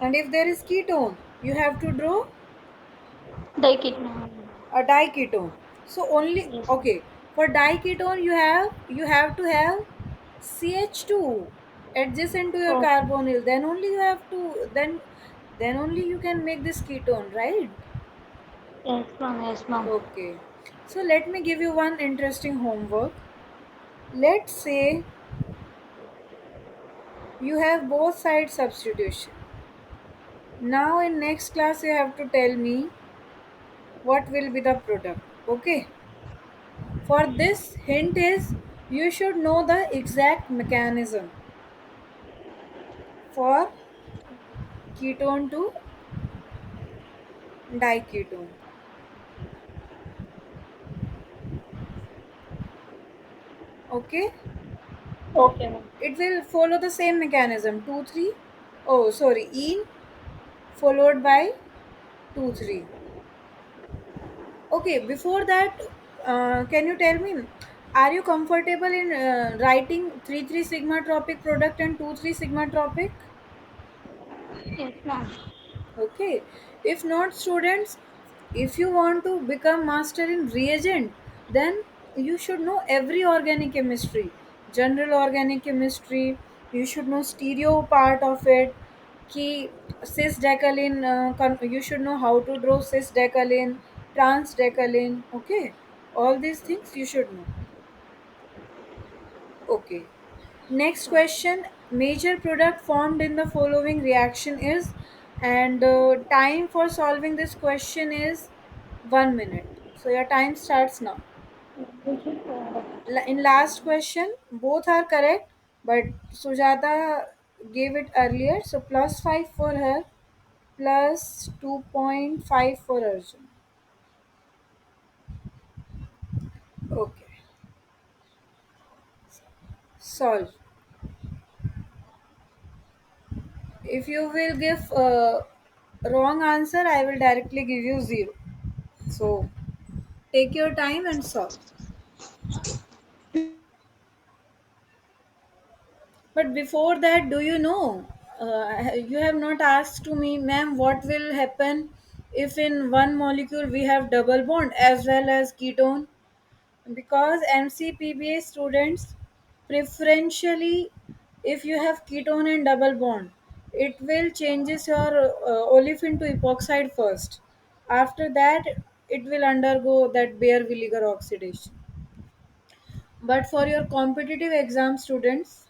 S1: And if there is ketone, you have to draw
S3: Diketone.
S1: a diketone. So only
S3: Yes, ma'am.
S1: okay, for diketone you have to have CH2 adjacent to your
S3: Oh,
S1: carbonyl. Then only you have to then only you can make this ketone, right?
S3: yes, ma'am. Yes, ma'am.
S1: Okay. So let me give you one interesting homework. Let's say you have both side substitution. Now in next class you have to tell me what will be the product. Okay. For this hint is you should know the exact mechanism for ketone to diketone. Okay?
S3: Okay, ma'am.
S1: It will follow the same mechanism 2 3. Oh, sorry, ene followed by 2 3. Okay, before that, can you tell me, are you comfortable in writing 3 3 sigma tropic product and 2 3 sigma tropic?
S3: Yes, ma'am.
S1: Okay. If not, students, if you want to become master in reagent, then you should know every organic chemistry, general organic chemistry. You should know stereo part of it. Key cis decalin. You should know how to draw cis decalin, trans decalin. Okay, all these things you should know. Okay. Next question. Major product formed in the following reaction is, and time for solving this question is 1 minute. So your time starts now. In last question, both are correct, but Sujata gave it earlier. So plus 5 for her, plus 2.5 for Arjun. Okay. Solve. If you will give wrong answer, I will directly give you 0. So take your time and solve. But before that, do you know? You have not asked to me, ma'am, what will happen if in one molecule we have double bond as well as ketone? Because MCPBA students preferentially, if you have ketone and double bond, it will changes your olefin to epoxide first. After that, it will undergo that Baeyer-Villiger oxidation. But for your competitive exam students,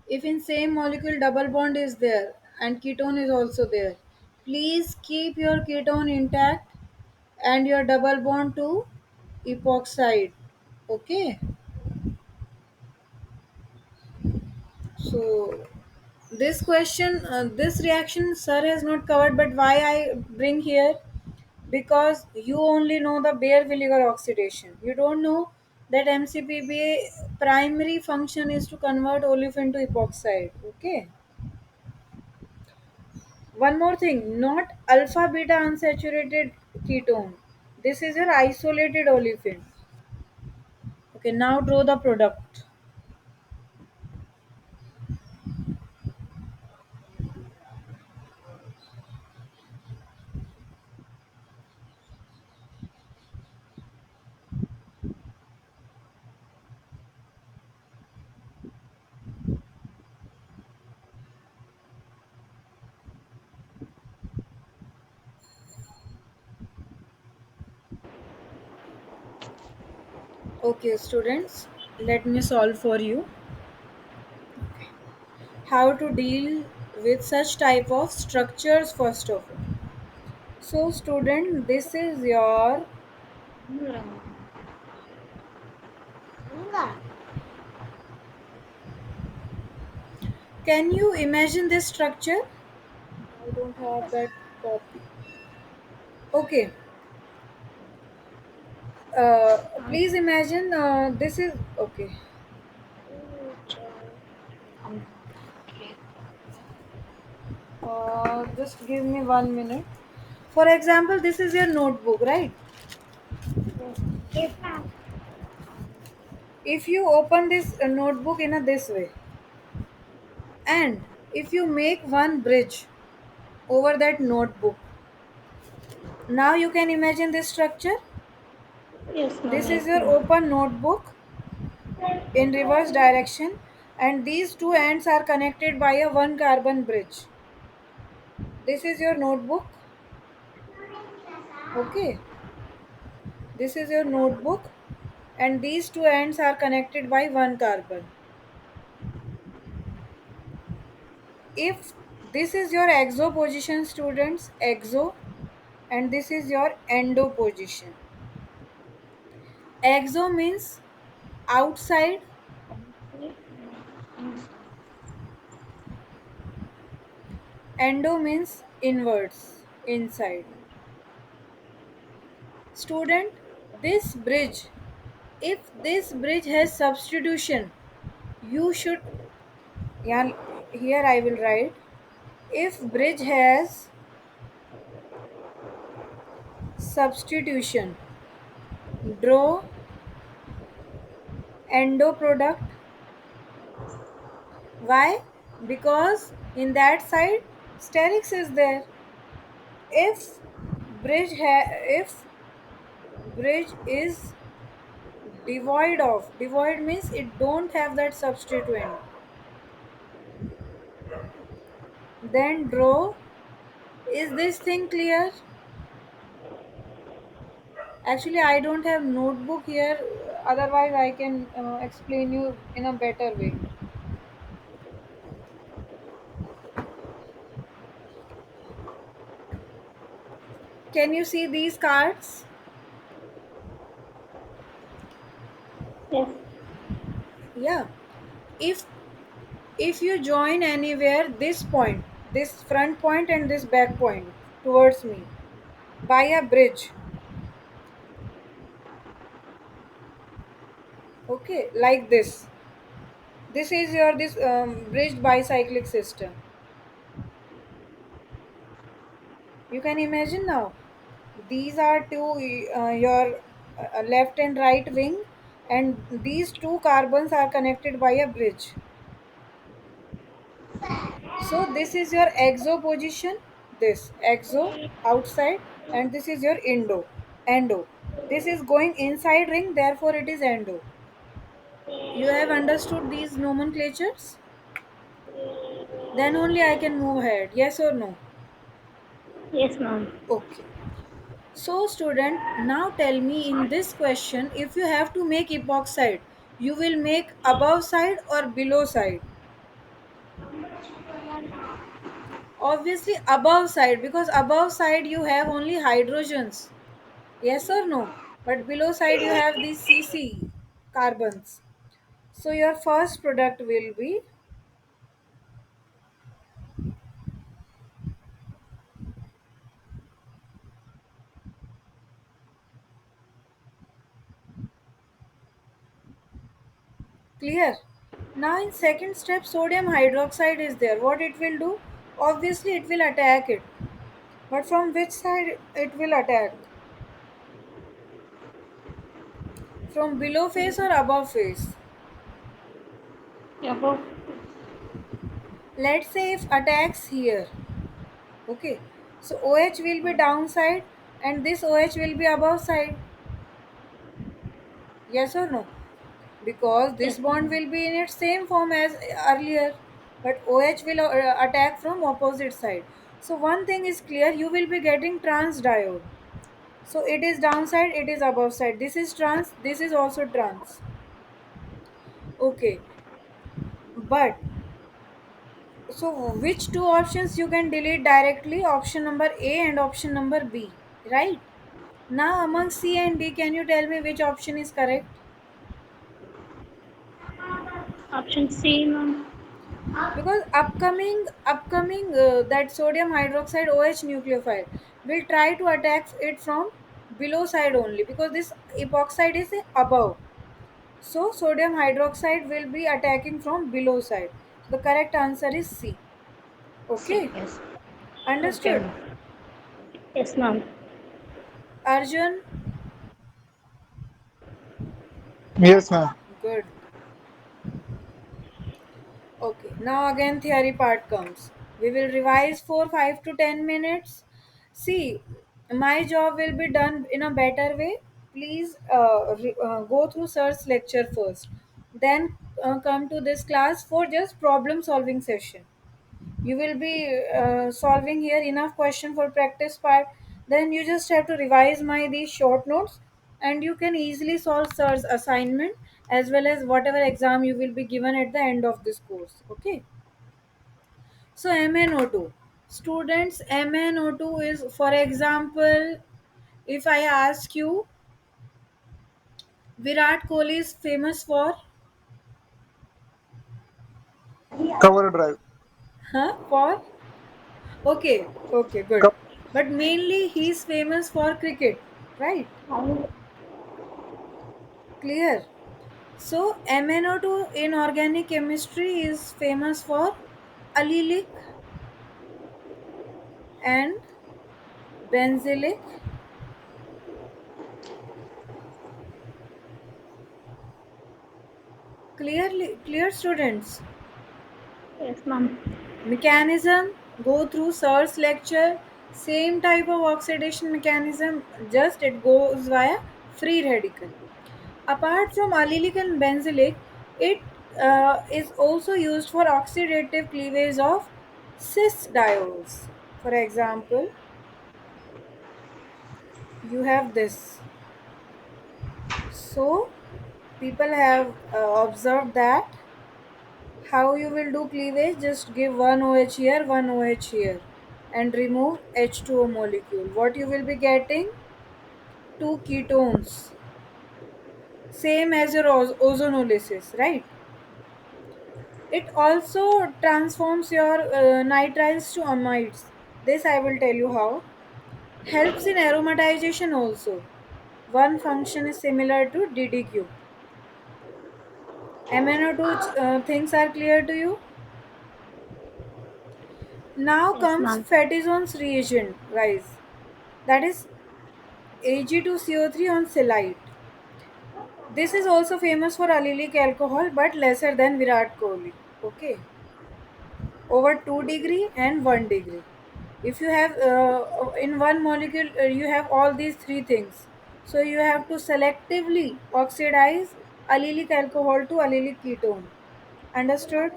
S1: if in same molecule double bond is there and ketone is also there, please keep your ketone intact and your double bond to epoxide. Okay. So this reaction sir has not covered, but why I bring here, because you only know the bare Villiger oxidation. You don't know that MCPBA primary function is to convert olefin to epoxide. Okay. One more thing, not alpha beta unsaturated ketone. This is your isolated olefin. Okay, now draw the product. Okay, students, let me solve for you how to deal with such type of structures first of all. So, student, this is your. Can you imagine this structure? I don't have that copy. Okay. Please imagine this is okay. Just give me 1 minute. For example, this is your notebook, right?
S3: Yes, ma'am.
S1: If you open this notebook in a this way, and if you make one bridge over that notebook, now you can imagine this structure.
S3: Yes, ma'am.
S1: This is
S3: Yes,
S1: your
S3: ma'am.
S1: open notebook in reverse direction, and these two ends are connected by a one carbon bridge. This is your notebook. Okay, this is your notebook, and these two ends are connected by one carbon. If this is your exo position, students, exo, and this is your endo position. Exo means outside, endo means inwards, inside. Student, this bridge, if this bridge has substitution, you should, yeah, here I will write, if bridge has substitution, draw endo product. Why? Because in that side sterix is there. If if bridge is devoid means it don't have that substituent, then draw. Is this thing clear? Actually, I don't have notebook here, otherwise I can explain you in a better way. Can you see these cards?
S3: Yes.
S1: Yeah. If you join anywhere this point, this front point and this back point towards me by a bridge, okay, like this is your this bridged bicyclic system. You can imagine now, these are two your left and right wing, and these two carbons are connected by a bridge. So this is your exo position, this exo outside, and this is your endo. This is going inside ring, therefore it is endo. You have understood these nomenclatures? Then only I can move ahead. Yes or no?
S3: Yes, ma'am.
S1: Okay. So, student, now tell me in this question, if you have to make epoxide, you will make above side or below side? Obviously, above side, because above side you have only hydrogens. Yes or no? But below side you have these CC carbons. So, your first product will be clear. Now, in second step, sodium hydroxide is there. What it will do? Obviously, it will attack it. But from which side it will attack? From below face or above face?
S3: Above.
S1: Let's say if attacks here. Okay. So OH will be downside and this OH will be above side. Yes or no? Because this
S3: Yes,
S1: bond
S3: ma'am.
S1: will be in its same form as earlier. But OH will attack from opposite side. So one thing is clear, you will be getting trans diode. So it is downside, it is above side. This is trans, this is also trans. Okay, but so which two options you can delete directly? Option number A and option number B, right? Now among C and D, can you tell me which option is correct?
S3: Option C, ma'am.
S1: Because upcoming that sodium hydroxide OH nucleophile will try to attack it from below side only, because this epoxide is above. So sodium hydroxide will be attacking from below side. The correct answer is C.
S3: C,
S1: Okay,
S3: yes. Okay,
S1: understood.
S3: ma'am. Yes, ma'am.
S1: Arjun,
S4: Yes, ma'am.
S1: good. Okay, now again theory part comes. We will revise for 5 to 10 minutes. See, my job will be done in a better way. Please go through sir's lecture first. Then come to this class for just problem solving session. You will be solving here enough question for practice part. Then you just have to revise my these short notes, and you can easily solve sir's assignment as well as whatever exam you will be given at the end of this course. Okay, so MnO2, students, MnO2 is, for example, if I ask you, Virat Kohli is famous for,
S4: Cover drive.
S1: huh, for, okay, okay, good,
S4: Co-
S1: but mainly he is famous for cricket, right? Clear. So MnO2 in organic chemistry is famous for allylic and benzylic. Clearly, clear students.
S3: Yes, ma'am.
S1: Mechanism, go through Sir's lecture. Same type of oxidation mechanism, just it goes via free radical. Apart from allylic and benzylic, it is also used for oxidative cleavage of cis diols. For example, you have this. So people have observed that how you will do cleavage, just give one OH here, one OH here, and remove H2O molecule. What you will be getting? Two ketones, same as your ozonolysis, right? It also transforms your nitriles to amides. This I will tell you how. Helps in aromatization also. One function is similar to DDQ. MnO2 things are clear to you? Now
S3: Yes,
S1: comes
S3: ma'am.
S1: Fattisone's reagent, guys. That is Ag2CO3 on selite. This is also famous for allylic alcohol but lesser than Virat Kohli. Okay, over 2 degree and 1 degree. If you have in one molecule you have all these three things. So you have to selectively oxidize allylic alcohol to allylic ketone. Understood?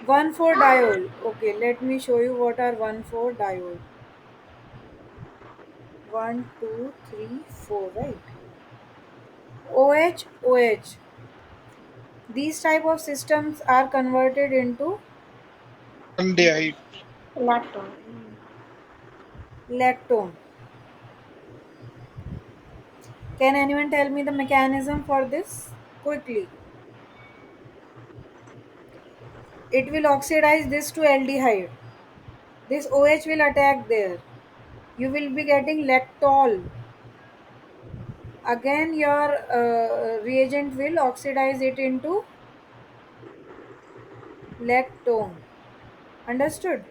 S1: 1,4-diol. Okay, let me show you what are 1,4-diol. One, two, three, four, right? OH, OH. These type of systems are converted into
S4: Aldehyde.
S3: Lactone.
S1: lactone. Can anyone tell me the mechanism for this? Quickly. It will oxidize this to aldehyde. This OH will attack there. You will be getting lactol. Again, your reagent will oxidize it into lactone. Understood?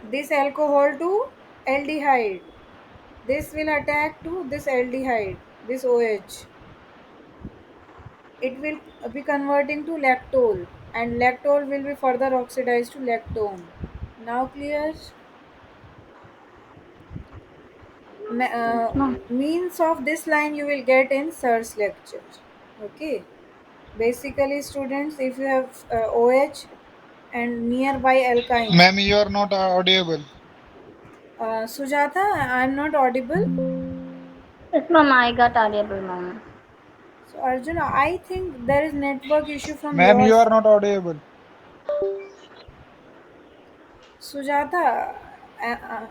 S1: This alcohol to aldehyde. This will attack to this aldehyde, this OH. It will be converting to lactol, and lactol will be further oxidized to lactone. Now clear?
S3: Yes, ma'am.
S1: Means of this line you will get in sir's lecture. Okay. Basically, students, if you have OH, and nearby alkyne.
S4: Ma'am, you are not audible.
S1: Sujata, I'm not audible.
S3: Yes, ma'am. I got audible, ma'am.
S1: So Arjun, I think there is network issue from
S4: Ma'am, you
S1: yours.
S4: are not audible.
S1: Sujata,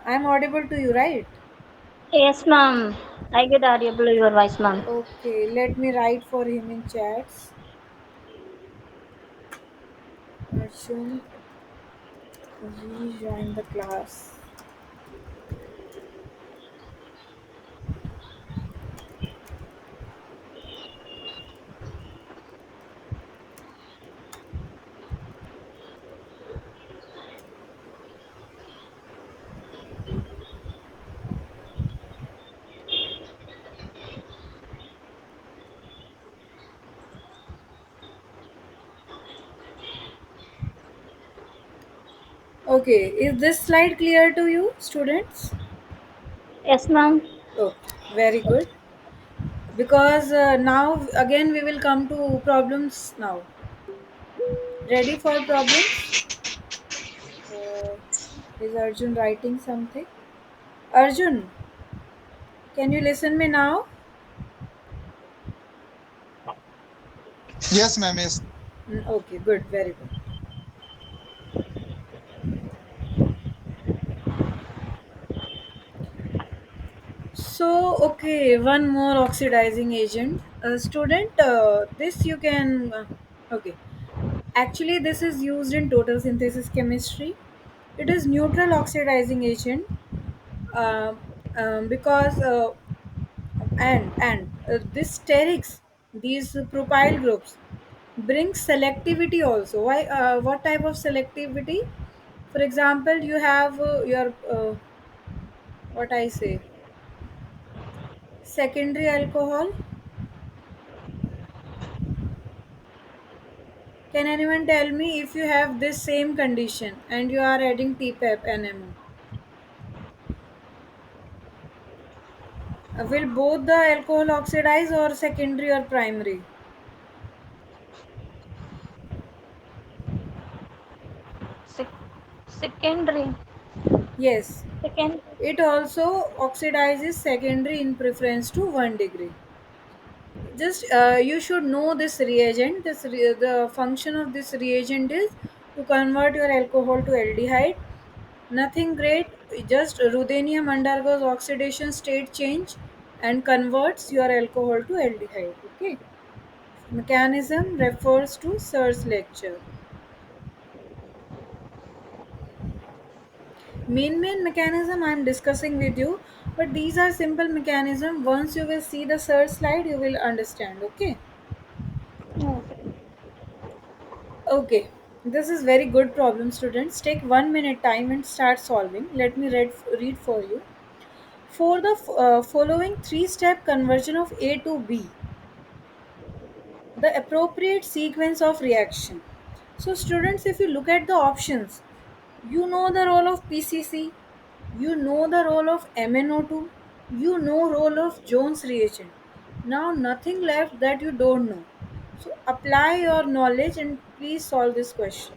S1: I'm audible to you, right?
S3: Yes, ma'am. I get audible your voice, ma'am.
S1: Okay, let me write for him in chats. Arjun, rejoin the class. Okay, is this slide clear to you, students?
S3: Yes, ma'am.
S1: Oh, very good. Because now again we will come to problems now. Ready for problems? Uh, is Arjun writing something? Arjun, can you listen me now?
S4: Yes, ma'am. Yes.
S1: Okay, good, very good. So, okay, one more oxidizing agent. Student, this you can, okay. Actually, this is used in total synthesis chemistry. It is neutral oxidizing agent uh, because this sterics, these propyl groups, bring selectivity also. Why? What type of selectivity? For example, you have your what I say secondary alcohol. Can anyone tell me if you have this same condition and you are adding TPEP NMO? Will both the alcohol oxidize or secondary or primary?
S3: Sec- Secondary.
S1: Yes.
S3: Second.
S1: It also oxidizes secondary in preference to 1 degree. Just you should know this reagent. The function of this reagent is to convert your alcohol to aldehyde. Nothing great. Just ruthenium undergoes oxidation state change and converts your alcohol to aldehyde. Okay. Mechanism refers to Sir's lecture. Main mechanism I am discussing with you, but these are simple mechanism. Once you will see the Sir slide, you will understand. Okay.
S3: Okay.
S1: Okay. This is very good problem, students. Take 1 minute time and start solving. Let me read for you. For the following three-step conversion of A to B, the appropriate sequence of reaction. So, students, if you look at the options, you know the role of PCC, you know the role of MnO2, you know role of Jones reagent. Now, nothing left that you don't know. So, apply your knowledge and please solve this question.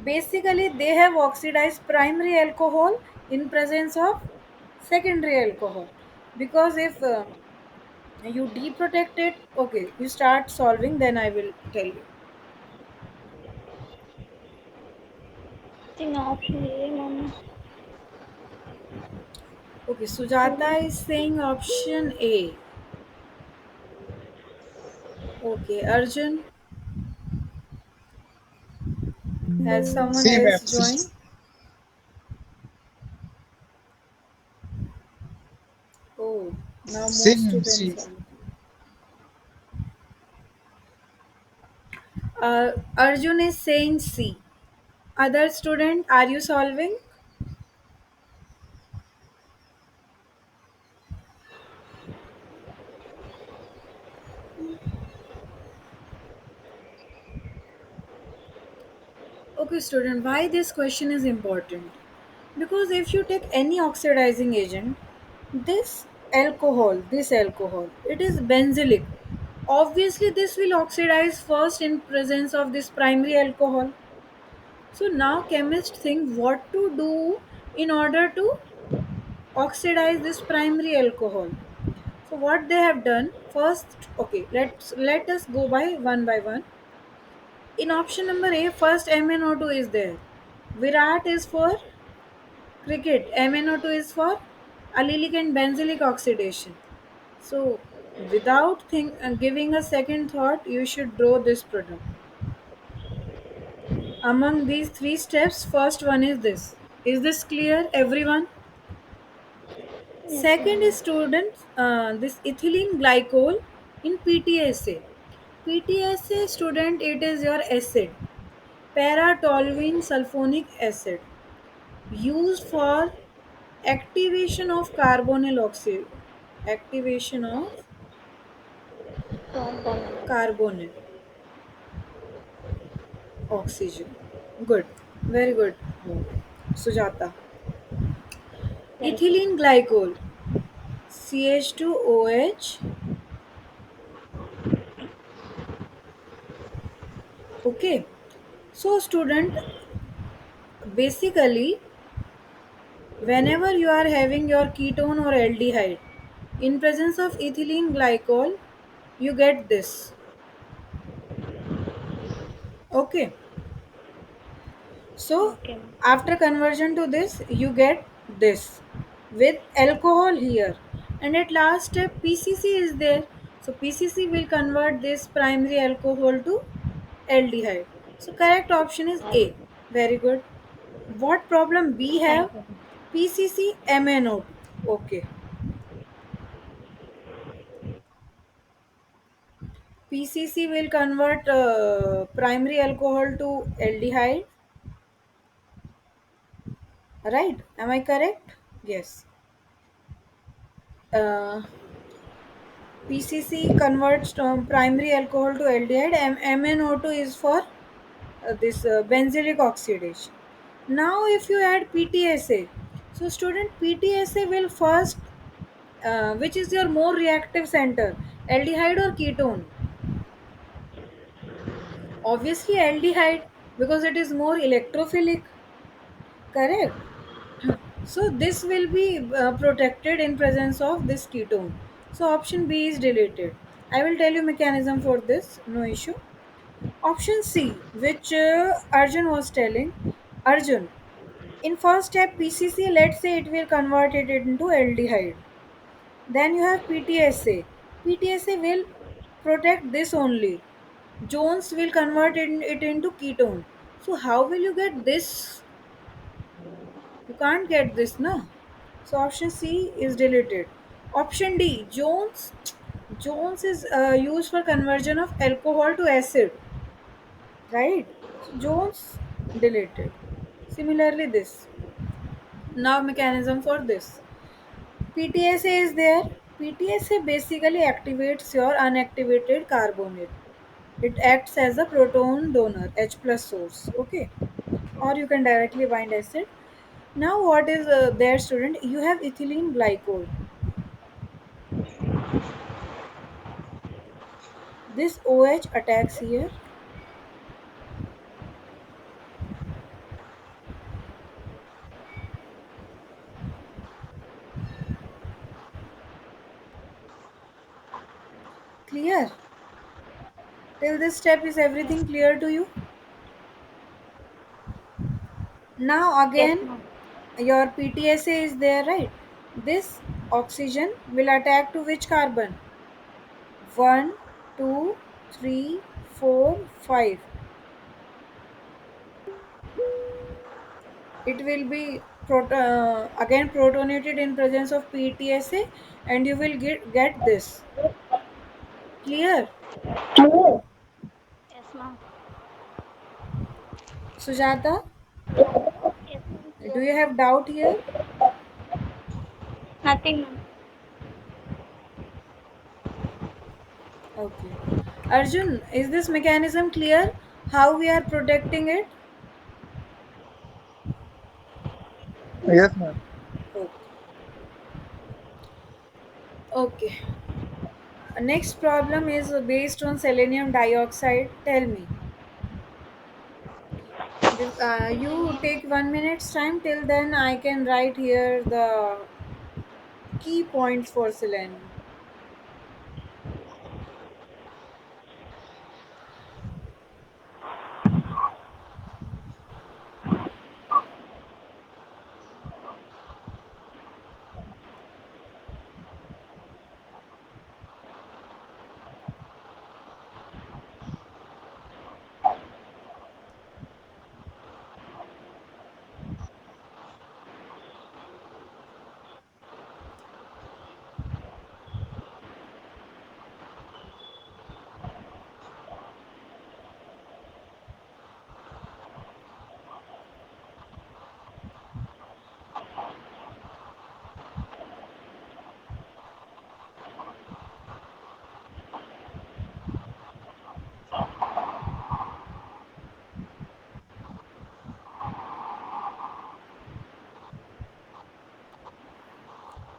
S1: Basically, they have oxidized primary alcohol in presence of secondary alcohol. Because if you deprotect it, okay, you start solving, then I will tell you.
S3: I think option A, ma'am.
S1: Okay, Sujata is saying option A. Okay, Arjun, has someone
S4: See, ma'am.
S1: else
S4: See.
S1: joined? Oh, now more
S4: Sim,
S1: students
S4: see.
S1: are. Arjun is saying C. Other student, are you solving? Okay, student, why this question is important? Because if you take any oxidizing agent, this alcohol, it is benzylic. Obviously, this will oxidize first in presence of this primary alcohol. So now chemists think what to do in order to oxidize this primary alcohol. So what they have done first, okay, let us go by one. In option number A, first MnO2 is there. Virat is for cricket. MnO2 is for allylic and benzylic oxidation. So without giving a second thought, you should draw this product. Among these three steps, first one is this. Is this clear, everyone?
S3: Yes,
S1: Second is
S3: ma'am.
S1: students, this ethylene glycol in PTSA. PTSA student, it is your acid, para-toluene sulfonic acid, used for activation of carbonyl oxide, activation of
S3: Carbon.
S1: carbonyl oxygen. Good, very good, Sujata.
S3: Yes,
S1: Ethylene glycol, CH2OH. Okay, so student, basically, whenever you are having your ketone or aldehyde, in presence of ethylene glycol, you get this. Okay, so
S3: okay, ma'am.
S1: after conversion to this, you get this with alcohol here, and at last step PCC is there. So PCC will convert this primary alcohol to aldehyde. So correct option is A. Very good. What problem B have?
S3: Thank you.
S1: PCC MnO2. Okay. PCC will convert primary alcohol to aldehyde, right? Am I correct? Yes. Uh, PCC converts primary alcohol to aldehyde. MnO2 is for this benzylic oxidation. Now, if you add PTSA, so student, PTSA will first, which is your more reactive center, aldehyde or ketone? Obviously, aldehyde, because it is more electrophilic, correct? So this will be protected in presence of this ketone. So option B is deleted. I will tell you mechanism for this, no issue. Option C, which Arjun was telling, Arjun, in first step PCC, let's say it will convert it into aldehyde. Then you have PTSA. PTSA will protect this only. Jones will convert it into ketone. So how will you get this? You can't get this, no? So option C is deleted. Option D, Jones. Jones is used for conversion of alcohol to acid, right? So Jones deleted. Similarly, this. Now mechanism for this. PTSA is there. PTSA basically activates your unactivated carbonyl. It acts as a proton donor, H plus source. Okay, or you can directly bind acid. Now, what is there, student? You have ethylene glycol. This OH attacks here. Clear? Till this step, is
S3: Yes,
S1: everything clear to you? Now,
S3: yes,
S1: again,
S3: ma'am.
S1: your PTSA is there, right? This oxygen will attack to which carbon? One, 2, 3, 4, 5. It will be again protonated in presence of PTSA, and you will get this. Clear?
S3: Yes, ma'am.
S1: Sujata,
S3: Yes, ma'am.
S1: do
S3: Clear.
S1: you have doubt here?
S3: Nothing, ma'am.
S1: Okay. Arjun, is this mechanism clear? How we are protecting it?
S4: Yes, ma'am.
S1: Okay. Okay. Next problem is based on selenium dioxide. Tell me. You take 1 minute's time. Till then, I can write here the key points for selenium.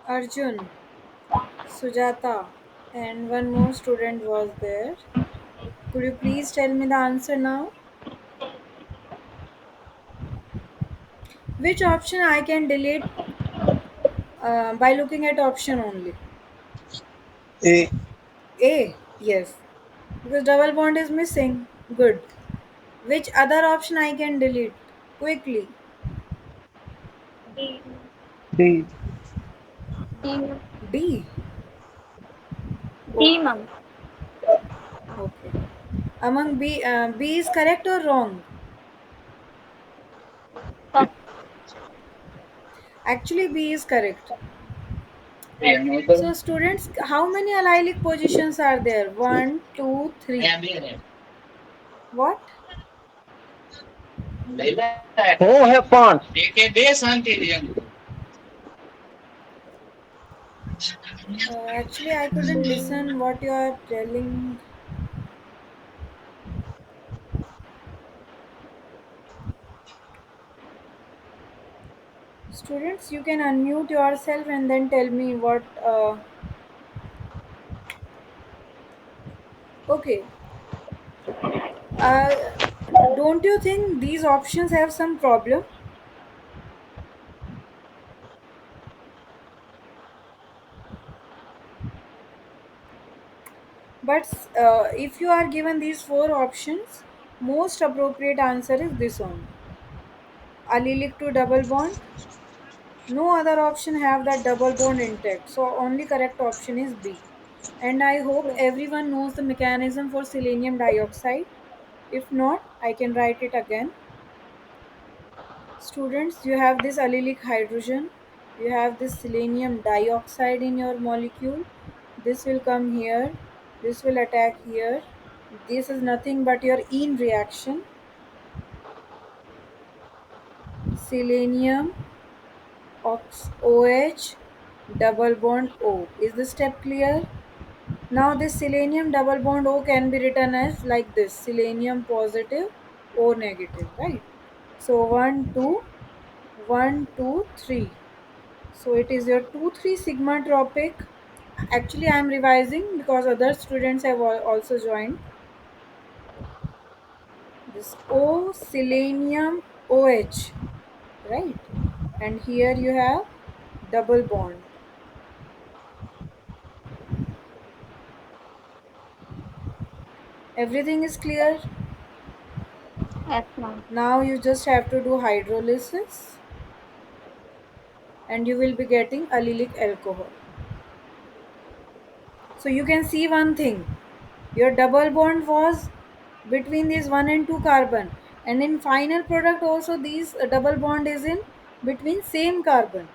S1: Arjun, Sujata, and one more student was there. Could you please tell me the answer now? Which option I can delete by looking at option only?
S4: A.
S1: A, yes, because double bond is missing. Good. Which other option I can delete? Quickly.
S3: D.
S4: D.
S3: D.
S1: D.
S3: D,
S1: Okay.
S3: ma'am.
S1: Okay. Among B is correct or wrong?
S3: First.
S1: Actually, B is correct. So, students, how many allylic positions are there? One, two, three. What?
S2: Who have fonts?
S1: Actually, I couldn't listen what you are telling. Students, you can unmute yourself and then tell me what. Okay. Uh, don't you think these options have some problem? But if you are given these four options, most appropriate answer is this one. Allylic to double bond. No other option have that double bond intact. So only correct option is B. And I hope
S3: Yes.
S1: everyone knows the mechanism for selenium dioxide. If not, I can write it again. Students, you have this allylic hydrogen, you have this selenium dioxide in your molecule. This will come here, this will attack here. This is nothing but your in reaction. Selenium OH double bond O. Is the step clear? Now this selenium double bond O can be written as like this: selenium positive, O negative, right? So 1, 2, 1, 2, 3. So it is your 2 3 sigma tropic. Actually, I am revising because other students have also joined. This O selenium OH, right? And here you have double bond. Everything is clear.
S3: Yes, ma'am.
S1: Now you just have to do hydrolysis and you will be getting allylic alcohol. So you can see one thing. Your double bond was between these 1 and 2 carbon, and in final product also these double bond is in between same carbon.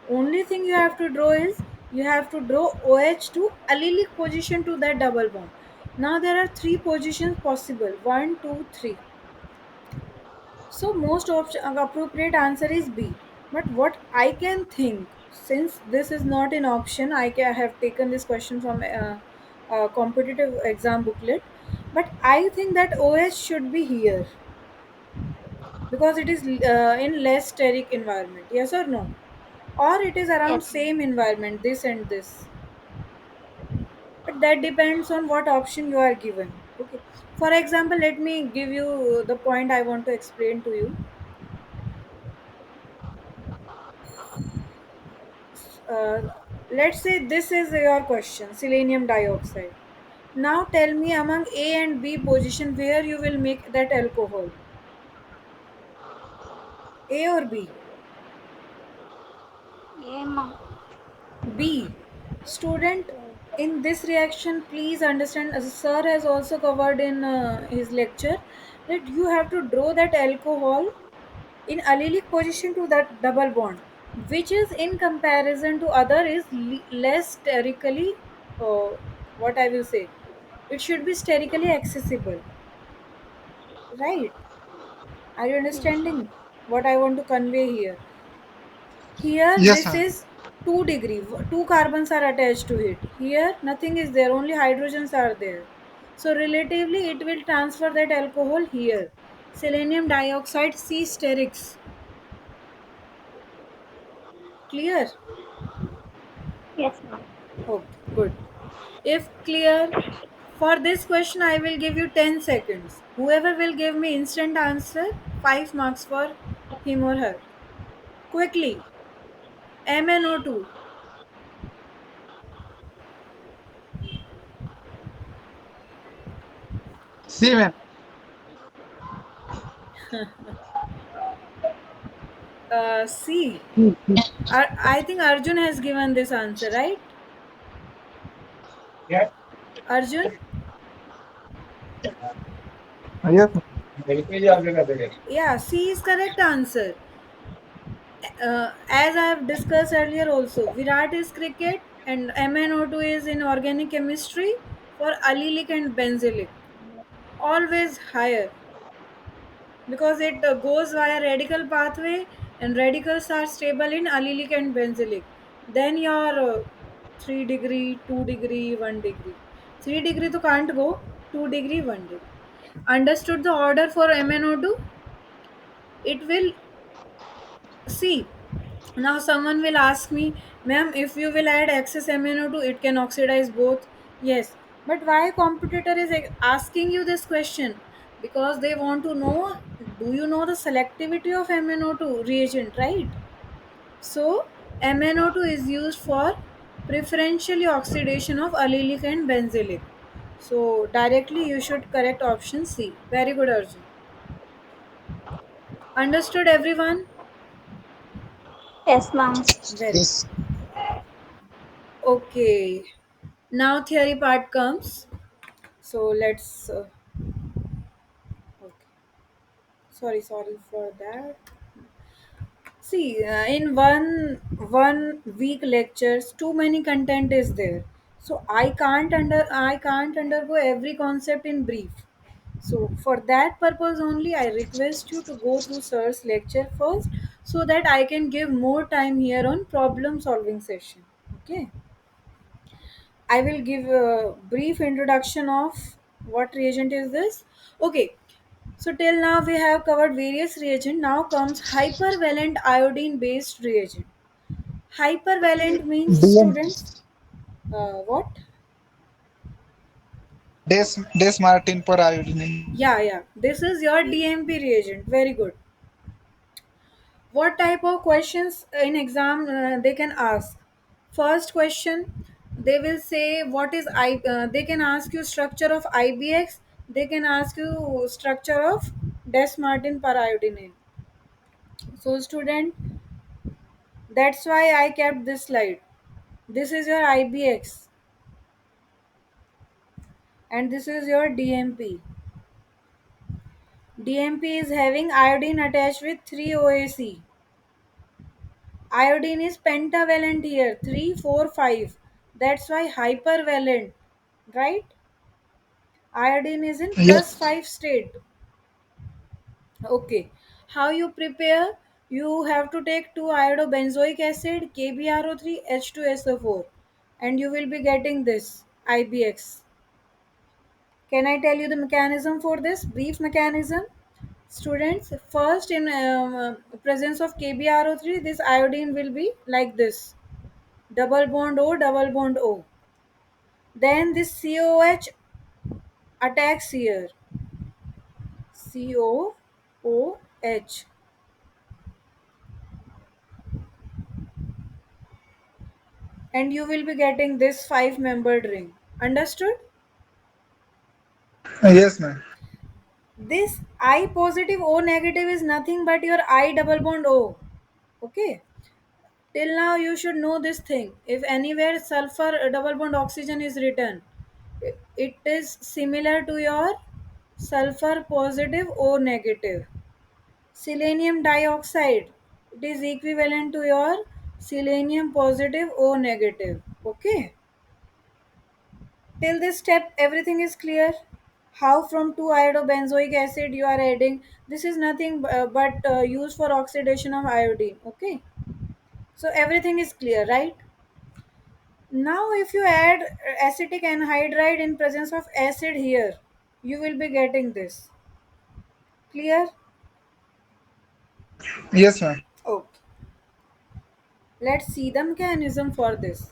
S1: Only thing you have to draw is you have to draw OH to allylic position to that double bond. Now there are three positions possible: one, two, three. So most appropriate answer is B. But what I can think, since this is not an option, have taken this question from a competitive exam booklet. But I think that OH should be here because it is in less steric environment. Yes or no? Or it is around
S3: Yes, ma'am.
S1: same environment, this and this. But that depends on what option you are given. Okay. For example, let me give you the point I want to explain to you. uh, let's say this is your question, selenium dioxide. Now tell me, among A and B position, where you will make that alcohol? A or B?
S3: Yeah, ma'am.
S1: B. Student, in this reaction, please understand, as sir has also covered in his lecture, that you have to draw that alcohol in allylic position to that double bond, which is in comparison to other is less sterically, uh, what I will say, it should be sterically accessible, right? Are you
S3: Yes, ma'am.
S1: understanding what I want to convey here? Here,
S4: Yes,
S1: this
S4: ma'am.
S1: is 2 degree. Two carbons are attached to it. Here, nothing is there. Only hydrogens are there. So, relatively, it will transfer that alcohol here. Selenium dioxide C sterics. Clear?
S3: Yes, ma'am.
S1: Okay, good. If clear, for this question, I will give you 10 seconds. Whoever will give me instant answer, 5 marks for him or her. Quickly. MnO2.
S4: See, ma'am.
S1: C. I think Arjun has given this answer, right? Arjun?
S4: Yes, ma'am.
S1: Yeah, C is correct answer. As I have discussed earlier also, Virat is cricket and MnO2 is in organic chemistry for allylic and benzylic. Always higher because it goes via radical pathway and radicals are stable in allylic and benzylic. Then your 3 degree, 2 degree, 1 degree. 3 degree to can't go, 2 degree, 1 degree. Understood the order for MnO2? It will see. Now someone will ask me, ma'am, if you will add excess MnO2, it can oxidize both. Yes, but why competitor is asking you this question? Because they want to know, do you know the selectivity of MnO2 reagent, right? So MnO2 is used for preferentially oxidation of allylic and benzylic. So directly you should correct option C. Very good, Arjun. Understood everyone?
S3: Yes, ma'am.
S1: Very good.
S4: Yes.
S1: Okay. Now theory part comes. So let's. Okay. Sorry for that. See, in one week lectures, too many content is there. So I can't undergo every concept in brief. So for that purpose only, I request you to go through sir's lecture first, so that I can give more time here on problem solving session. Okay. I will give a brief introduction of what reagent is this. Okay, so till now we have covered various reagent. Now comes hypervalent iodine based reagent. Hypervalent means
S4: DM.
S1: students. What?
S4: Des Martin per iodine.
S1: Yeah. This is your DMP reagent. Very good. What type of questions in exam they can ask? First question, they will say what is I. They can ask you structure of IBX. They can ask you structure of Des Martin per iodine. So student, that's why I kept this slide. This is your IBX and this is your DMP. DMP is having iodine attached with 3 OAC. Iodine is pentavalent here, 3, 4, 5. That's why hypervalent, right? Iodine is in plus
S4: Yes.
S1: 5 state. Okay. How you prepare? You have to take 2 iodobenzoic acid, KBRO3, H2SO4, and you will be getting this IBX. Can I tell you the mechanism for this? Brief mechanism. Students, first in presence of KBRO3, this iodine will be like this, double bond O, double bond O. Then this COH attacks here. COOH. And you will be getting this 5 membered ring. Understood?
S4: Yes, ma'am.
S1: This I positive O negative is nothing but your I double bond O. Okay. Till now you should know this thing. If anywhere sulfur double bond oxygen is written, it is similar to your sulfur positive O negative. Selenium dioxide, it is equivalent to your selenium positive O negative. Okay. Till this step, everything is clear. How from 2-iodobenzoic acid you are adding. This is nothing but used for oxidation of iodine. Okay. So everything is clear, right? Now, if you add acetic anhydride in presence of acid here, you will be getting this. Clear?
S4: Yes, ma'am.
S1: Okay. Let's see the mechanism for this.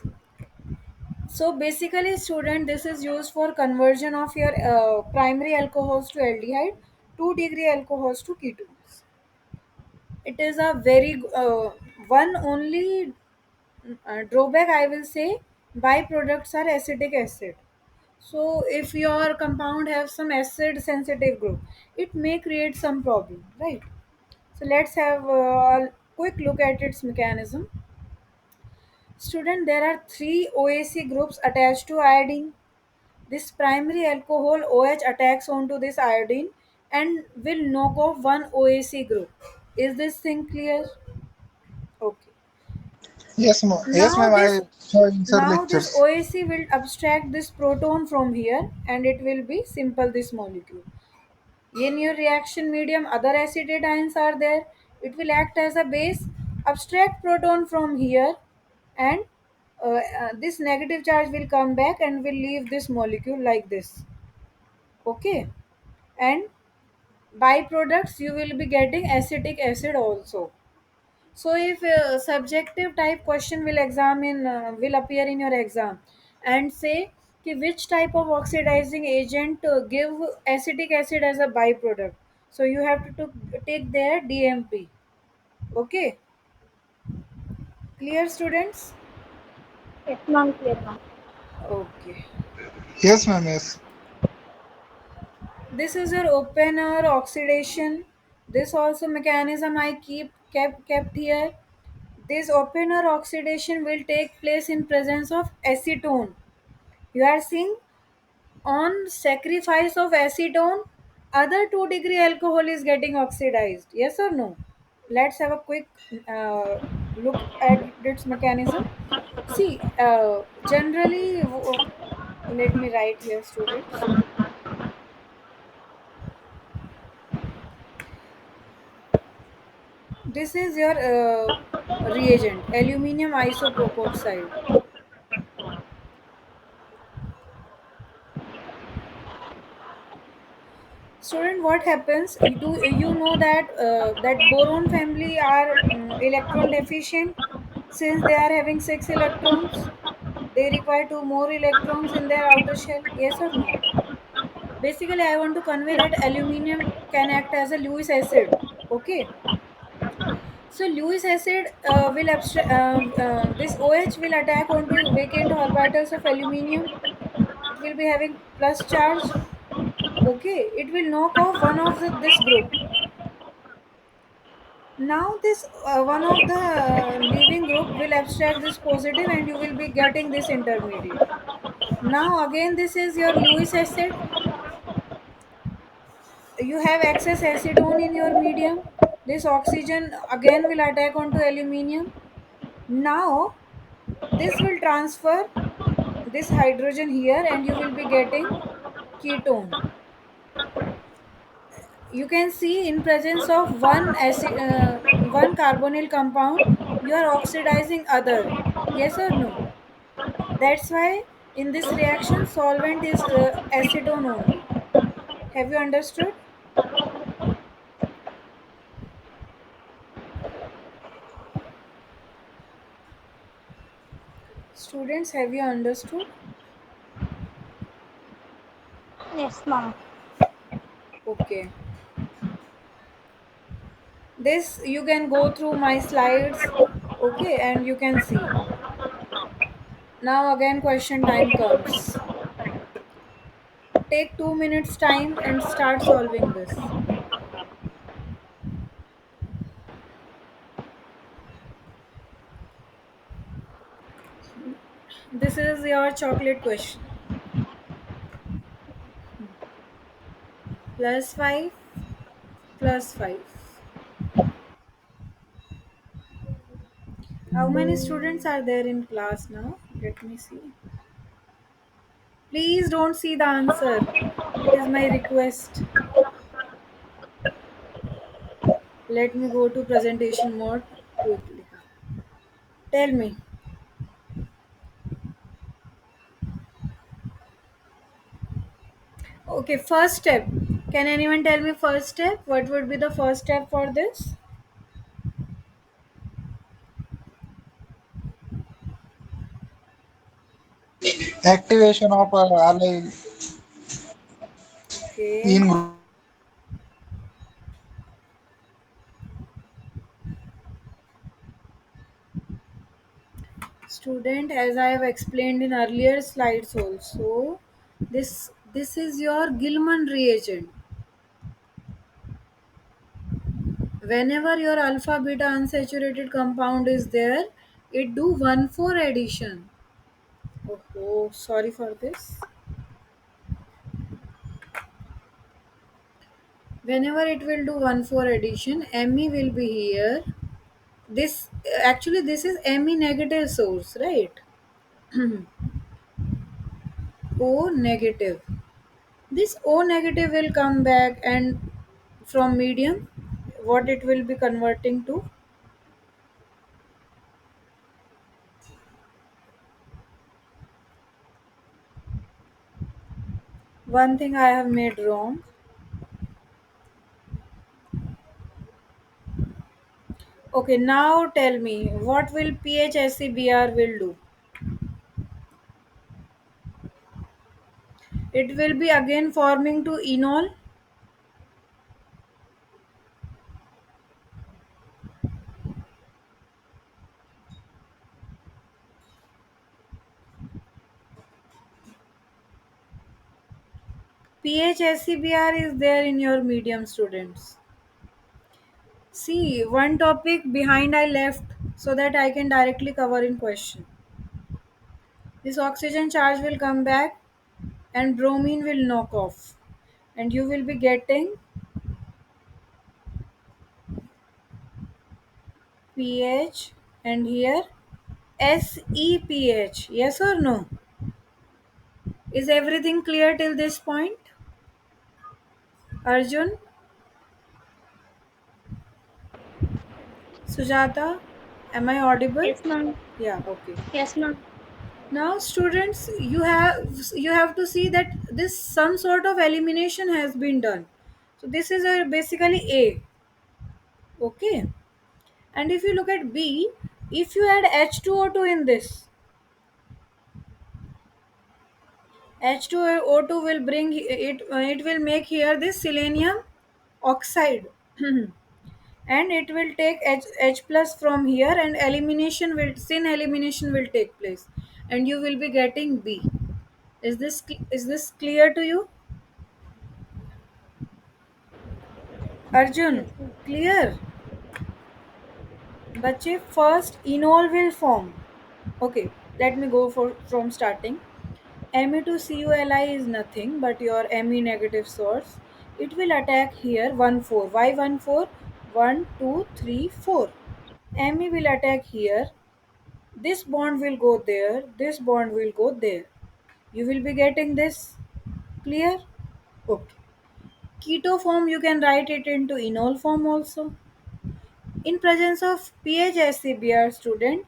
S1: So basically, student, this is used for conversion of your primary alcohols to aldehyde, 2-degree alcohols to ketones. It is a very one only drawback I will say. Byproducts are acetic acid. So if your compound have some acid sensitive group, it may create some problem, right? So let's have a quick look at its mechanism. Student, there are three OAC groups attached to iodine. This primary alcohol OH attacks onto this iodine and will knock off one OAC group. Is this thing clear? Okay.
S4: Yes, ma'am. Yes,
S1: Now
S4: ma'am.
S1: this
S4: I saw in sir
S1: now this
S4: lectures.
S1: OAC will abstract this proton from here and it will be simple this molecule. In your reaction medium, other acetate ions are there. It will act as a base, abstract proton from here, and this negative charge will come back and will leave this molecule like this. Okay, and byproducts you will be getting acetic acid also. So if subjective type question will examine will appear in your exam and say कि which type of oxidizing agent give acetic acid as a byproduct, so you have to take their DMP. Okay, clear students?
S3: Yes, ma'am. Clear, ma'am.
S1: Okay,
S4: Yes, ma'am. Yes.
S1: this is your opener oxidation. This also mechanism I kept here. This opener oxidation will take place in presence of acetone. You are seeing on sacrifice of acetone, other 2-degree alcohol is getting oxidized. Yes or no? Let's have a quick look at its mechanism. See, generally, let me write here, students. This is your reagent, aluminium isopropoxide. Student, what happens? You know that that boron family are electron deficient since they are having 6 electrons. They require 2 more electrons in their outer shell. Yes or no? Basically, I want to convey that aluminium can act as a Lewis acid. Okay. So Lewis acid this OH will attack onto vacant orbitals of aluminium. It will be having plus charge. Okay, it will knock off one of this group. Now this one of the leaving group will abstract this positive and you will be getting this intermediate. Now again this is your Lewis acid. You have excess acetone in your medium. This oxygen again will attack onto aluminium. Now this will transfer this hydrogen here and you will be getting ketone. You can see in presence of one carbonyl compound you are oxidizing other. Yes or no? That's why in this reaction solvent is acetone only. Have you understood? Students, have you understood?
S3: Yes, ma'am.
S1: Okay. This you can go through my slides, okay, and you can see. Now again question time comes. Take 2 minutes time and start solving this. This is your chocolate question. Plus 5 plus 5. How many students are there in class now? Let me see. Please don't see the answer. It is my request. Let me go to presentation mode quickly. Tell me. Okay, first step. Can anyone tell me first step? What would be the first step for this?
S4: Activation of ally
S1: Okay.
S4: in group.
S1: Student, as I have explained in earlier slides also, this is your Gilman reagent. Whenever your alpha beta unsaturated compound is there, it do 1,4 addition. Oh, sorry for this. Whenever it will do 1,4 addition, Me will be here. This actually this is Me negative source, right? O negative. This O negative will come back and from medium, what it will be converting to? One thing I have made wrong. Okay, now tell me what will PHSCBr will do? It will be again forming to enol. PHSCBr is there in your medium students. See, one topic behind I left so that I can directly cover in question. This oxygen charge will come back and bromine will knock off. And you will be getting pH and here SEPH. Yes or no? Is everything clear till this point? Arjun, Sujata, am I audible?
S3: Yes, ma'am.
S1: Yeah, okay.
S3: Yes, ma'am.
S1: Now students, you have to see that this some sort of elimination has been done. So this is a basically A, okay? And if you look at B, if you add H2O2 in this, H2O2 will bring it, it will make here this selenium oxide and it will take H plus from here and elimination will sin elimination will take place and you will be getting B. Is this clear to you? Arjun,
S3: Yes, ma'am.
S1: clear? बच्चे first enol will form. Okay, let me go for from starting. Me2CuLi is nothing but your Me negative source. It will attack here 1 4. Why 1 4? 1 2 3 4. Me will attack here. This bond will go there. This bond will go there. You will be getting this. Clear? Okay. Keto form you can write it into enol form also. In presence of PHSCBr student,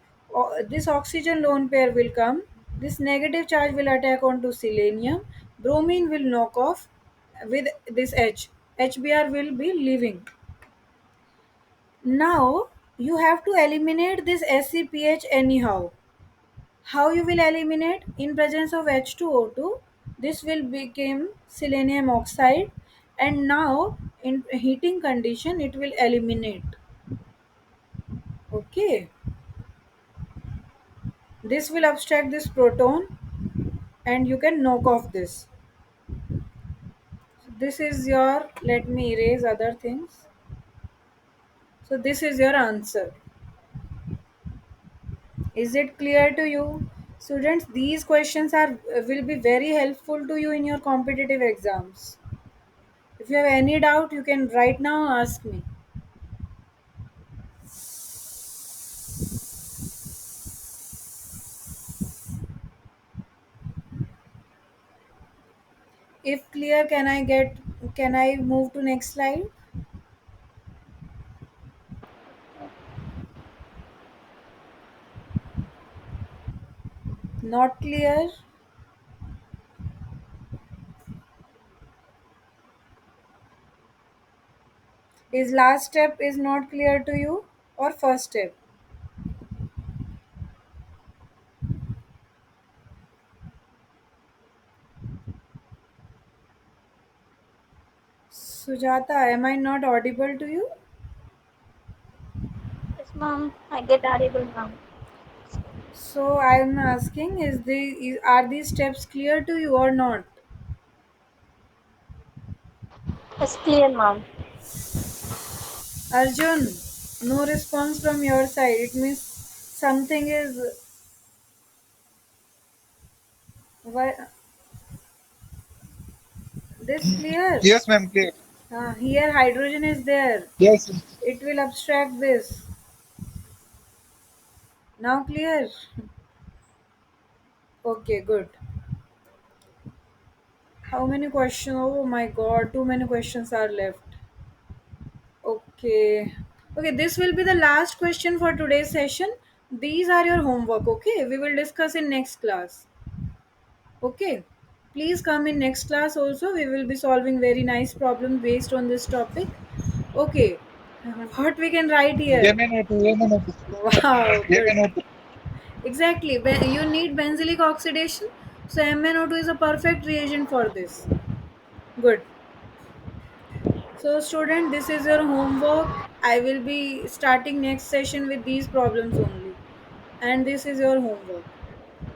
S1: this oxygen lone pair will come. This negative charge will attack onto selenium. Bromine will knock off with this H. HBr will be leaving. Now you have to eliminate this SCPH anyhow. How you will eliminate? In presence of H2O2, this will become selenium oxide and now in heating condition it will eliminate. Okay, this will abstract this proton and you can knock off this. This is your, let me erase other things. So this is your answer. Is it clear to you? Students, these questions are will be very helpful to you in your competitive exams. If you have any doubt, you can right now ask me. If clear, can I move to next slide? Not clear? Is last step is not clear to you or first step? Sujata, am I not audible to you?
S3: Yes, ma'am. I get audible, ma'am.
S1: So I am asking, are these steps clear to you or not?
S3: It's clear, ma'am.
S1: Arjun, no response from your side. It means something is why this clear.
S4: Yes, ma'am. Clear.
S1: Here hydrogen is there.
S4: Yes.
S1: It will abstract this. Now clear. Okay, good. How many questions? Oh my god, too many questions are left. Okay. Okay, this will be the last question for today's session. These are your homework, okay? We will discuss in next class. Okay. Please come in next class also. We will be solving very nice problem based on this topic. Okay. What we can write here?
S4: MnO2, MnO2,
S1: Wow, good.
S4: MnO2.
S1: Exactly. You need benzylic oxidation. So MnO2 is a perfect reagent for this. Good. So student, this is your homework. I will be starting next session with these problems only. And this is your homework.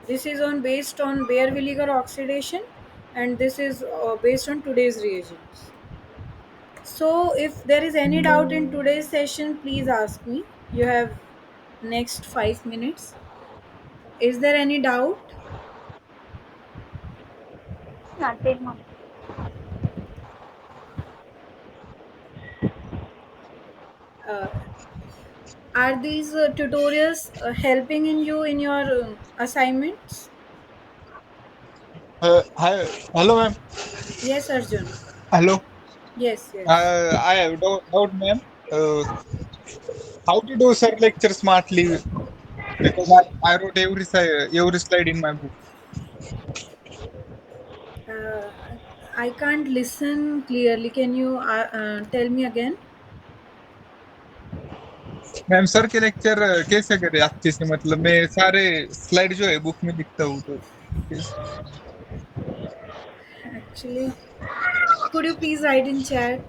S1: This is on based on Bayer vinegar oxidation and this is based on today's reagents. So if there is any doubt in today's session, please ask me. You have next 5 minutes. Is there any doubt?
S3: Nothing, ma'am.
S1: Uh, are these tutorials helping in you in your assignments?
S4: Hi, hello, ma'am.
S1: Yes, Arjun.
S4: Hello.
S1: Yes, yes.
S4: I have doubt, ma'am. Uh, how to do sir lecture smartly? Because I wrote every slide in my book.
S1: Uh, I can't listen clearly. Can you tell me again?
S4: Ma'am sir के lecture कैसे करे अच्छे से मतलब मैं सारे slide जो है बुक में लिखता हूँ तो
S1: Actually, could you please write in chat?